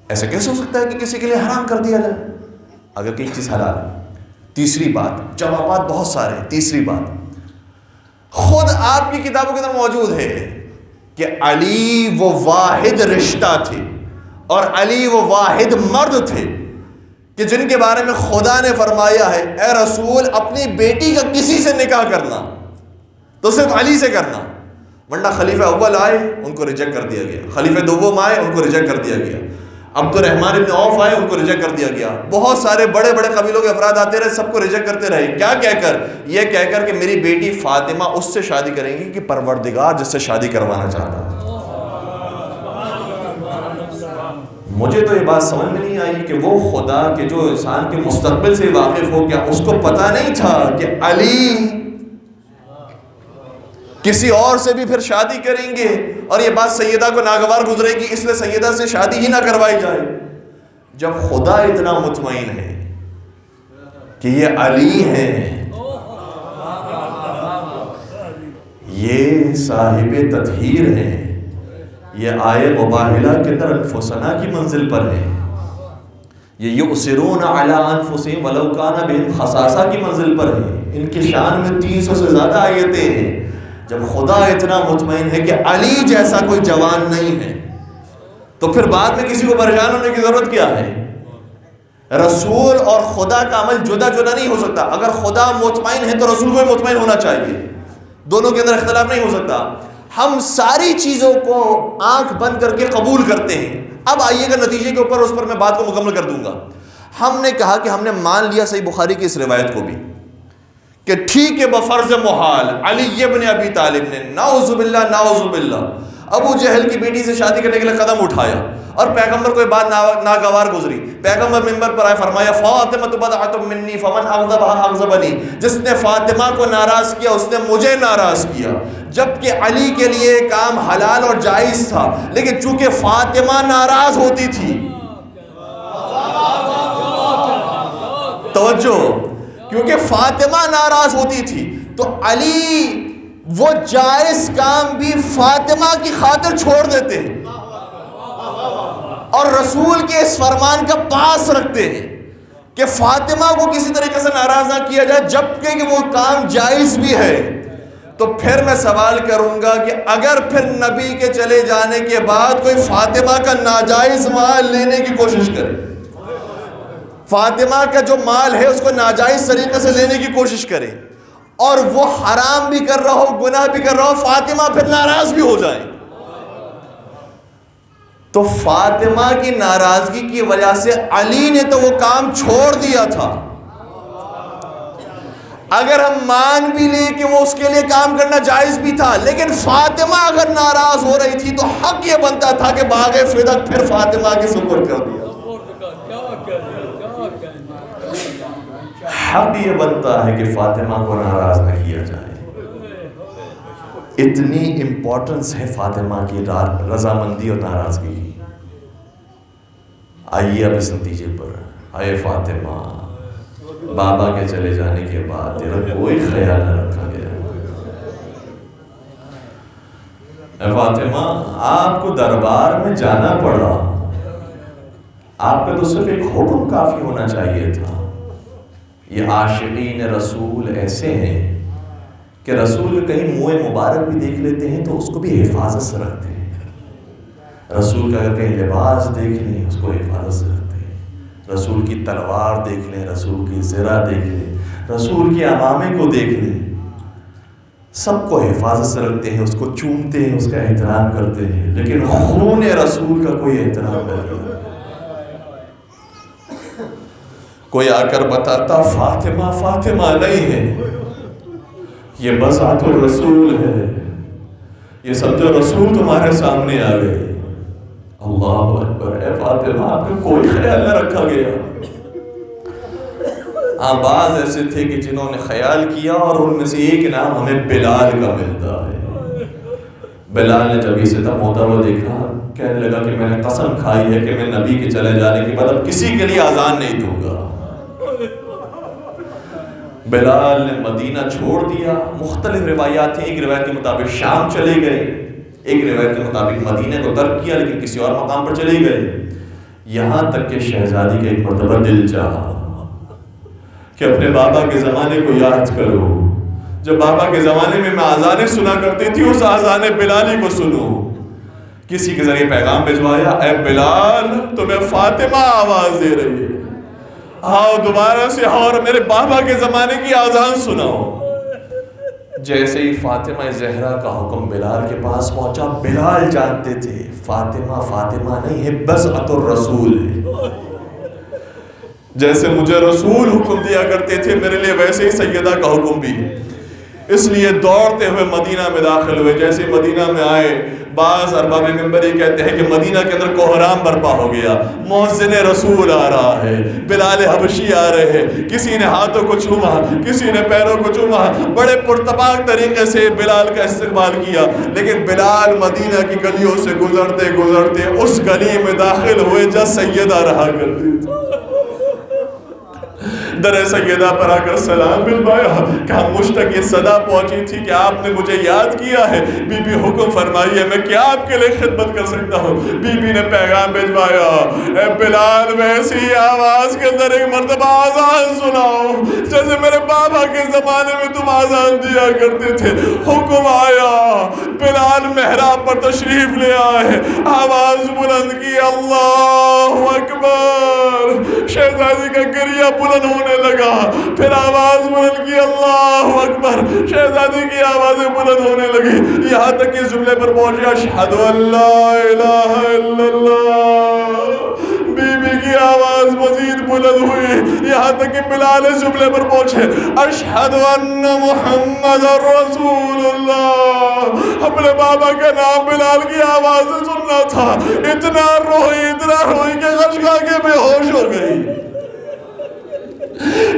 ایسا کیسے ہو سکتا ہے کہ کسی کے لیے حرام کر دیا جائے اگر کوئی چیز حلال ہے؟ تیسری بات، جوابات بہت سارے. تیسری بات، خود آپ کی کتابوں کے اندر موجود ہے کہ علی وہ واحد رشتہ تھے اور علی وہ واحد مرد تھے کہ جن کے بارے میں خدا نے فرمایا ہے اے رسول اپنی بیٹی کا کسی سے نکاح کرنا تو صرف علی سے کرنا، ورنہ خلیفہ اول آئے ان کو ریجیکٹ کر دیا گیا، خلیفہ دوم آئے ان کو ریجیکٹ کر دیا گیا، عبد الرحمن ابن عوف آئے ان کو ریجیکٹ کر دیا گیا، بہت سارے بڑے بڑے قبیلوں کے افراد آتے رہے، سب کو ریجیکٹ کرتے رہے. کیا کہہ کر؟ یہ کہہ کر کہ میری بیٹی فاطمہ اس سے شادی کریں گی کہ پروردگار جس سے شادی کروانا چاہتا ہے. مجھے تو یہ بات سمجھ میں نہیں آئی کہ وہ خدا کہ جو انسان کے مستقبل سے واقف ہو، کیا اس کو پتہ نہیں تھا کہ علی کسی اور سے بھی پھر شادی کریں گے اور یہ بات سیدہ کو ناگوار گزرے گی، اس لیے سیدہ سے شادی ہی نہ کروائی جائے؟ جب خدا اتنا مطمئن ہے کہ یہ علی ہیں، یہ صاحب تطہیر ہیں، یہ آئے مباہلہ کے اندر انفسنا کی منزل پر ہے، یہ یؤثرون علی انفسہم ولو کان بہم خصاصہ کی منزل پر ہے۔ ان کی شان میں 300 سے زیادہ آیتیں ہیں۔ جب خدا اتنا مطمئن ہے کہ علی جیسا کوئی جوان نہیں ہے تو پھر بعد میں کسی کو پریشان ہونے کی ضرورت کیا ہے؟ رسول اور خدا کا عمل جدا جدا نہیں ہو سکتا۔ اگر خدا مطمئن ہے تو رسول کو بھی مطمئن ہونا چاہیے، دونوں کے اندر اختلاف نہیں ہو سکتا۔ ہم ساری چیزوں کو آنکھ بند کر کے قبول کرتے ہیں۔ اب آئیے گا نتیجے کے اوپر، اس پر میں بات کو مکمل کر دوں گا۔ ہم نے کہا کہ ہم نے مان لیا صحیح بخاری کی اس روایت کو بھی کہ ٹھیک ہے بفرض محال علی ابن ابی طالب نے نعوذ باللہ ابو جہل کی بیٹی سے شادی کرنے کے لیے قدم اٹھایا اور پیغمبر کو یہ بات ناگوار گزری، پیغمبر منبر پر آئے، فرمایا فاطمہ بضعۃ منی فمن اغضبها اغضبنی، جس نے فاطمہ کو ناراض کیا اس نے مجھے ناراض کیا۔ جبکہ علی کے لیے کام حلال اور جائز تھا، لیکن چونکہ فاطمہ ناراض ہوتی تھی، توجہ، کیونکہ فاطمہ ناراض ہوتی تھی تو علی وہ جائز کام بھی فاطمہ کی خاطر چھوڑ دیتے ہیں اور رسول کے اس فرمان کا پاس رکھتے ہیں کہ فاطمہ کو کسی طریقے سے ناراض نہ کیا جائے، جبکہ کہ وہ کام جائز بھی ہے۔ تو پھر میں سوال کروں گا کہ اگر پھر نبی کے چلے جانے کے بعد کوئی فاطمہ کا ناجائز مال لینے کی کوشش کرے، فاطمہ کا جو مال ہے اس کو ناجائز طریقے سے لینے کی کوشش کرے اور وہ حرام بھی کر رہا ہو، گناہ بھی کر رہا ہو، فاطمہ پھر ناراض بھی ہو جائے، تو فاطمہ کی ناراضگی کی وجہ سے علی نے تو وہ کام چھوڑ دیا تھا۔ اگر ہم مان بھی لیں کہ وہ اس کے لیے کام کرنا جائز بھی تھا، لیکن فاطمہ اگر ناراض ہو رہی تھی تو حق یہ بنتا تھا کہ باغ فدق پھر فاطمہ کے سپرد کر دیا۔ حق یہ بنتا ہے کہ فاطمہ کو ناراض نہ کیا جائے۔ اتنی امپورٹنس ہے فاطمہ کی رضامندی اور ناراضگی کی۔ آئیے اب اس نتیجے پر، آئے فاطمہ، بابا کے چلے جانے کے بعد تیرا کوئی خیال نہ رکھا گیا۔ اے فاطمہ، آپ کو دربار میں جانا پڑا، آپ پہ تو صرف ایک حکم کافی ہونا چاہیے تھا۔ یہ عاشقین رسول ایسے ہیں کہ رسول کے کہیں منہ مبارک بھی دیکھ لیتے ہیں تو اس کو بھی حفاظت سے رکھتے ہیں۔ رسول کا اگر کہیں لباس دیکھ لیں اس کو حفاظت سے رکھتے ہیں۔ رسول کی تلوار دیکھ لیں، رسول کی زرہ دیکھ لیں، رسول کے امامے کو دیکھ لیں، سب کو حفاظت سے رکھتے ہیں، اس کو چومتے ہیں، اس کا احترام کرتے ہیں، لیکن خون رسول کا کوئی احترام نہیں کرتا۔ کوئی آ کر بتاتا فاطمہ فاطمہ نہیں ہے، یہ بضعۃ الرسول ہے، یہ سمجھو رسول تمہارے سامنے آ گئے۔ اللہ اکبر، اے فاطمہ آپ کا کوئی خیال نہ رکھا گیا۔ بعض ایسے تھے کہ جنہوں نے خیال کیا اور ان میں سے ایک نام ہمیں بلال کا ملتا ہے۔ بلال نے جب اسے تب ہوتا ہوا دیکھا، کہنے لگا کہ میں نے قسم کھائی ہے کہ میں نبی کے چلے جانے کے بعد اب کسی کے لیے اذان نہیں دوں گا۔ بلال نے مدینہ چھوڑ دیا۔ مختلف روایات ہیں، ایک روایت کے مطابق شام چلے گئے، ایک روایت کے مطابق مدینہ کو ترک کیا لیکن کسی اور مقام پر چلے گئے، یہاں تک کہ شہزادی کا ایک مرتبہ دل چاہا کہ اپنے بابا کے زمانے کو یاد کرو، جب بابا کے زمانے میں آذانیں سنا کرتی تھی اس آذان بلالی کو سنو۔ کسی کے ذریعے پیغام بھجوایا، اے بلال تمہیں فاطمہ آواز دے رہی ہے، آؤ دوبارہ سے آؤ اور میرے بابا کے زمانے کی آذان سناؤ۔ جیسے ہی فاطمہ زہرا کا حکم بلال کے پاس پہنچا، بلال جانتے تھے فاطمہ فاطمہ نہیں ہے، بضعۃ الرسول ہے۔ جیسے مجھے رسول حکم دیا کرتے تھے میرے لیے ویسے ہی سیدہ کا حکم بھی، اس لیے دوڑتے ہوئے مدینہ میں داخل ہوئے۔ جیسے مدینہ میں آئے، بعض ارباب منبر یہ کہتے ہیں کہ مدینہ کے اندر کوہرام برپا ہو گیا، مؤذن رسول آ رہا ہے، بلال حبشی آ رہے ہیں، کسی نے ہاتھوں کو چوما، کسی نے پیروں کو چوما، بڑے پرتپاک طریقے سے بلال کا استقبال کیا۔ لیکن بلال مدینہ کی گلیوں سے گزرتے گزرتے اس گلی میں داخل ہوئے جہاں سیدہ رہا کرتی تھی۔ در سیدہ پر آ کر سلام بلوایا، کہا مجھ تک یہ صدا پہنچی تھی کہ آپ نے مجھے یاد کیا ہے، بی بی حکم فرمائیے میں کیا آپ کے لیے خدمت کر سکتا ہوں؟ بی بی نے پیغام بھجوایا، اے بلال ویسی آواز کے اندر ایک مرتبہ آذان سناؤ جیسے میرے بابا کے زمانے میں تم آذان دیا کرتے تھے۔ حکم آیا، بلال محراب پر تشریف لے آئے، آواز بلند کی، اللہ اکبر۔ شہزادی کا گریہ بلند ہونے لگا، پھر آواز بلند کی، اللہ اکبر۔ شہزادی کی آوازیں بلند ہونے لگی، یہاں تک کہ جملے پر پہنچا، اشہد ان لا الہ الا اللہ۔ بی بی کی آواز مزید بلند ہوئی، یہاں تک کہ بلال اس جملے پر پہنچے، اشہد ان محمد رسول اللہ۔ اپنے بابا کا نام بلال کی آواز سے سننا تھا، اتنا روئی کہ غشگا کے بے ہوش ہو گئی۔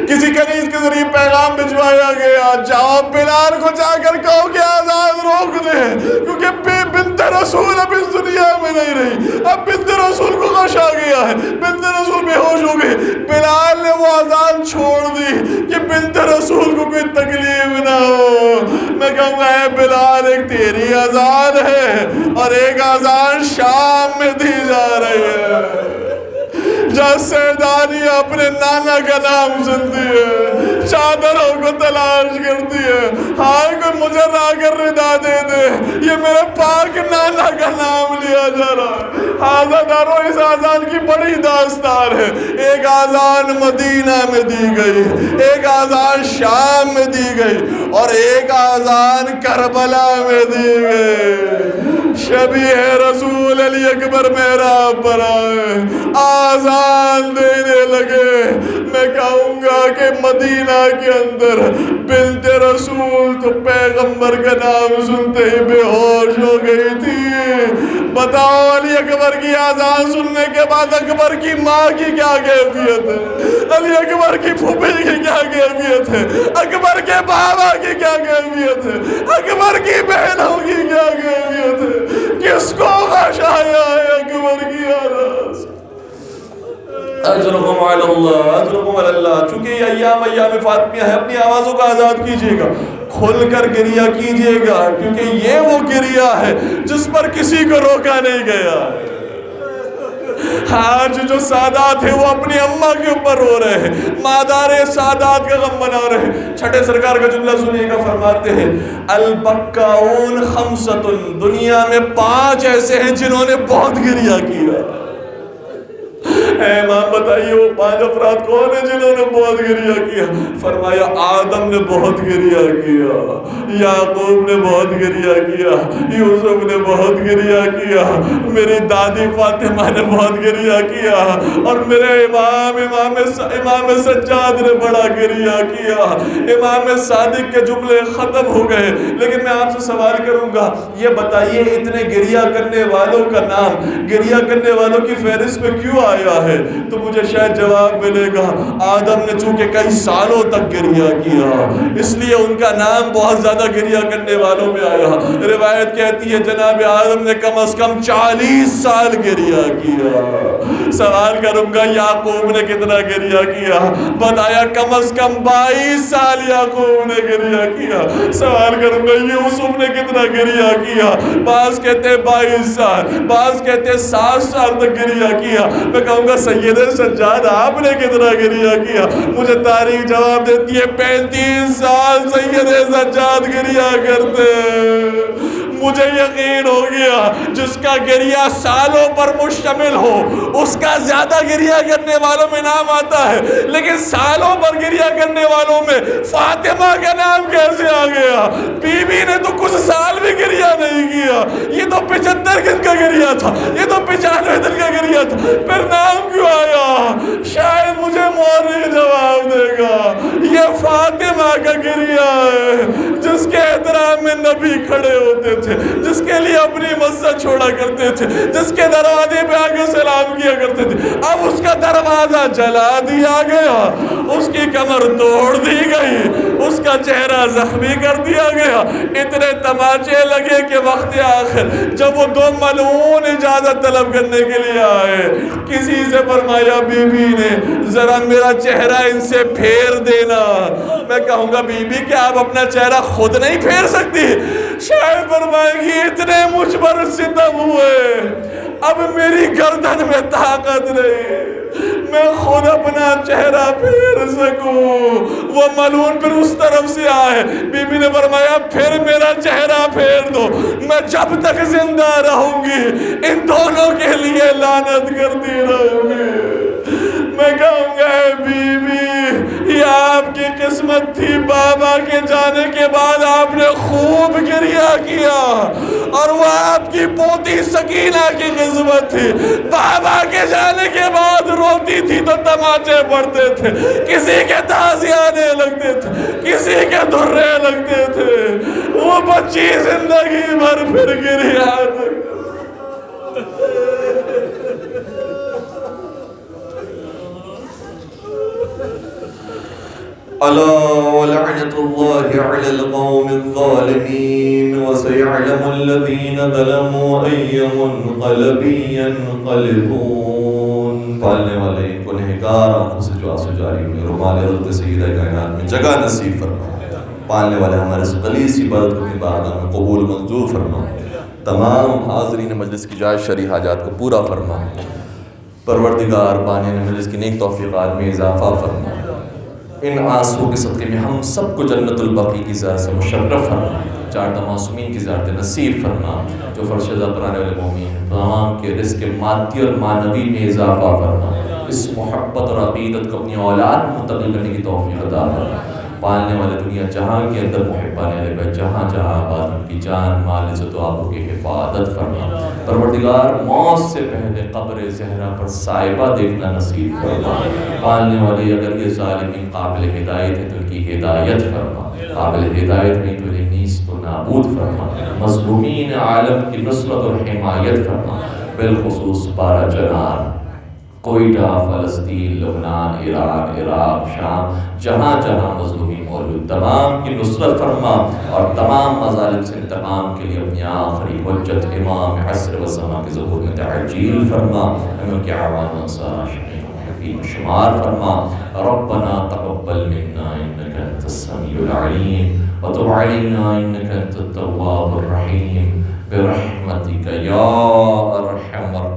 کسی کنیز کے ذریعے پیغام بھجوایا گیا، جاؤ بلال کو جا کر کہو کہ آزاد روک دے، کیونکہ بنت رسول اب اس دنیا میں نہیں رہی، اب بنت رسول کو غش آ گیا ہے، بنت رسول بے ہوش ہو گئی۔ بلال نے وہ آزان چھوڑ دی کہ بنت رسول کو کوئی تکلیف نہ ہو۔ میں کہوں گا اے بلال، ایک تیری آزان ہے اور ایک آزان شام میں دی جا رہی ہے، جہاں سیدانی اپنے نانا کا نام سنتی ہے، چادروں کو تلاش کرتی ہے، ہائے کوئی مجھے را کر ردا دے دے، یہ میرے پاک نانا کا نام لیا جا رہا ہے۔ آزاداروں، اس آزان کی بڑی داستان ہے، ایک آزان مدینہ میں دی گئی، ایک آزان شام میں دی گئی، اور ایک آزان کربلا میں دی گئی۔ شبیہ رسول علی اکبر محراب پر آئے، آزان دینے لگے۔ میں کہوں گا کہ مدینہ کے اندر بنت رسول تو پیغمبر کا نام سنتے ہی بے ہوش ہو گئی تھی۔ بتاؤ علی اکبر کی آزان سننے کے بعد اکبر کی ماں کی کیا کیفیت ہے، علی اکبر کی پھوپھی کی کیا کیفیت ہے، اکبر کے بابا کی کیا کیفیت ہے، اکبر کی بہنوں کی کیا کیفیت ہے؟ کس کو غش آیا ہے اکبر کی آواز؟ اجرکم علی اللہ، اجرکم علی اللہ۔ چونکہ یہ ایام فاطمیہ ہے، اپنی آوازوں کا آزاد کیجئے گا، کھل کر گریہ کیجئے گا، کیونکہ یہ وہ گریہ ہے جس پر کسی کو روکا نہیں گیا۔ آج جو سادات ہیں وہ اپنی اماں کے اوپر رو رہے ہیں، مادار سادات کا غم بنا رہے ہیں۔ چھٹے سرکار کا جملہ سنیے گا، فرماتے ہیں البکاؤن خمسۃ، دنیا میں 5 ایسے ہیں جنہوں نے بہت گریہ کیا۔ اے امام بتائیے وہ 5 افراد کون ہیں جنہوں نے بہت گریہ کیا؟ فرمایا آدم نے بہت گریہ کیا، یعقوب نے بہت گریہ کیا، یوسف نے بہت گریہ کیا، میری دادی فاطمہ نے بہت گریہ کیا، اور میرے امام سجاد نے بڑا گریہ کیا۔ امام صادق کے جملے ختم ہو گئے، لیکن میں آپ سے سوال کروں گا، یہ بتائیے اتنے گریہ کرنے والوں کا نام گریہ کرنے والوں کی فہرست میں کیوں آیا ہے؟ تو مجھے شاید جواب ملے گا آدم نے چونکہ کئی سالوں تک گریہ کیا، اس لیے ان کا نام بہت زیادہ گریہ کرنے والوں میں آیا۔ روایت کہتی ہے جناب آدم نے کم از کم 40 سال گریہ کیا۔ سوال کروں گا یعقوب نے کتنا گریہ کیا؟ بتایا کم از کم 22 سال یعقوب نے گریہ کیا۔ سوال کروں گا یوسف نے کتنا گریہ کیا؟ بعض کہتے ہیں 22 سال، بعض کہتے ہیں 7 سال تک گریہ کیا۔ میں کہوں گا سید سجاد آپ نے کتنا گریہ کیا؟ مجھے تاریخ جواب دیتی ہے 35 سال سید سجاد گریہ کرتے ہیں۔ مجھے یقین ہو گیا جس کا گریہ سالوں پر مشتمل ہو اس کا زیادہ گریہ کرنے والوں میں نام آتا ہے، لیکن سالوں پر گریہ کرنے والوں میں فاطمہ کا نام کیسے آ گیا؟ بی بی نے تو کچھ سال بھی گریہ نہیں کیا، یہ تو 75 دن کا گریہ تھا، یہ تو 95 دن کا گریہ تھا، پھر نام کیوں آیا؟ شاید مجھے مورخ جواب دے گا یہ فاطمہ کا گریہ ہے جس کے احترام میں نبی کھڑے ہوتے تھے، جس کے لیے اپنی مسجد چھوڑا کرتے تھے، جس کے دروازے پہ آگے سلام کیا کرتے تھے۔ اب اس کا دروازہ جلا دیا گیا، اس کی کمر توڑ دی گئی، اس کا چہرہ زخمی کر دیا گیا. اتنے تماچے لگے کہ وقت آخر جب وہ دو ملعون اجازت طلب کرنے کے لیے آئے, کسی سے فرمایا بی بی نے ذرا میرا چہرہ ان سے پھیر دینا. میں کہوں گا بی بی کیا آپ اپنا چہرہ خود نہیں پھیر سکتی؟ شاید فرمائے گی اتنے مجھ پر ستم ہوئے, اب میری گردن میں طاقت نہیں, میں خود اپنا چہرہ پھیر سکوں. وہ ملعون پھر اس طرف سے آئے. بی بی نے فرمایا پھر میرا چہرہ پھیر دو, میں جب تک زندہ رہوں گی ان دونوں کے لیے لعنت کرتی رہوں گی. میں کہوں گا اے بی بی یہ آپ کی قسمت تھی, بابا کے جانے کے بعد آپ نے خوب گریہ کیا, اور وہ آپ کی پوتی سکینہ کی قسمت تھی, بابا کے جانے کے بعد روتی تھی تو تماچے پڑتے تھے, کسی کے تازیانے لگتے تھے, کسی کے دھرے لگتے تھے, وہ بچی زندگی بھر پھر گریہ ألا ولعنة الله على القوم الظالمين وسيعلم الذين ظلموا أي منقلب ينقلبون. پالنے والے ان کو نہکار آنکھوں سے جو آنسو جاری ہوئے, رومال حضرت سیدہ کائنات میں جگہ نصیب فرما. پالنے والے ہمارے اس قلیس عبادت کو اپنی بارگاہ میں قبول منظور فرما. تمام حاضرین مجلس کی جائز شرعی حاجات کو پورا فرما. پروردگار بانیان مجلس کی نیک توفیقات میں اضافہ فرما. ان آنسو کے صدقے میں ہم سب کو جنت البقیع کی زیارت سے مشرف فرما. چار معصومین کی زیارت نصیب فرما. جو فرش شدہ پرانے والے مومین تمام کے رزق مادی اور معنوی میں اضافہ فرما. اس محبت اور عقیدت کو اپنی اولاد منتقل کرنے کی توفیق عطا فرما. پالنے والے دنیا جہاں کے اندر محبان اہل بیت جہاں جہاں آباد ان کی جان مال عزت و آبرو کی حفاظت فرما. پروردگار موت سے پہلے قبر زہرا پر صائبہ دیکھنا نصیب فرما. پالنے والے اگر یہ ظالمین قابل ہدایت ہے تو ان کی ہدایت فرما, قابل ہدایت نہیں تو انہیں نیست و نابود فرما. مظلومین عالم کی نصرت اور حمایت فرما. بالخصوص 12 جنار کوئٹہ, فلسطین, لبنان, ایران, عراق, شام, جہاں جہاں مظلومین موجود تمام کی نصرت فرما, اور تمام مظالم سے انتقام کے لیے اپنی آخری حجت امام عصر و زمان کے ظہور میں تعجیل فرما. ہمیں کے عوام انصار شمین محبین شمار فرما. ربنا تقبل منا انك انت السميع العليم وتب علينا انك انت التواب الرحيم برحمتك يا ارحم الراحمين.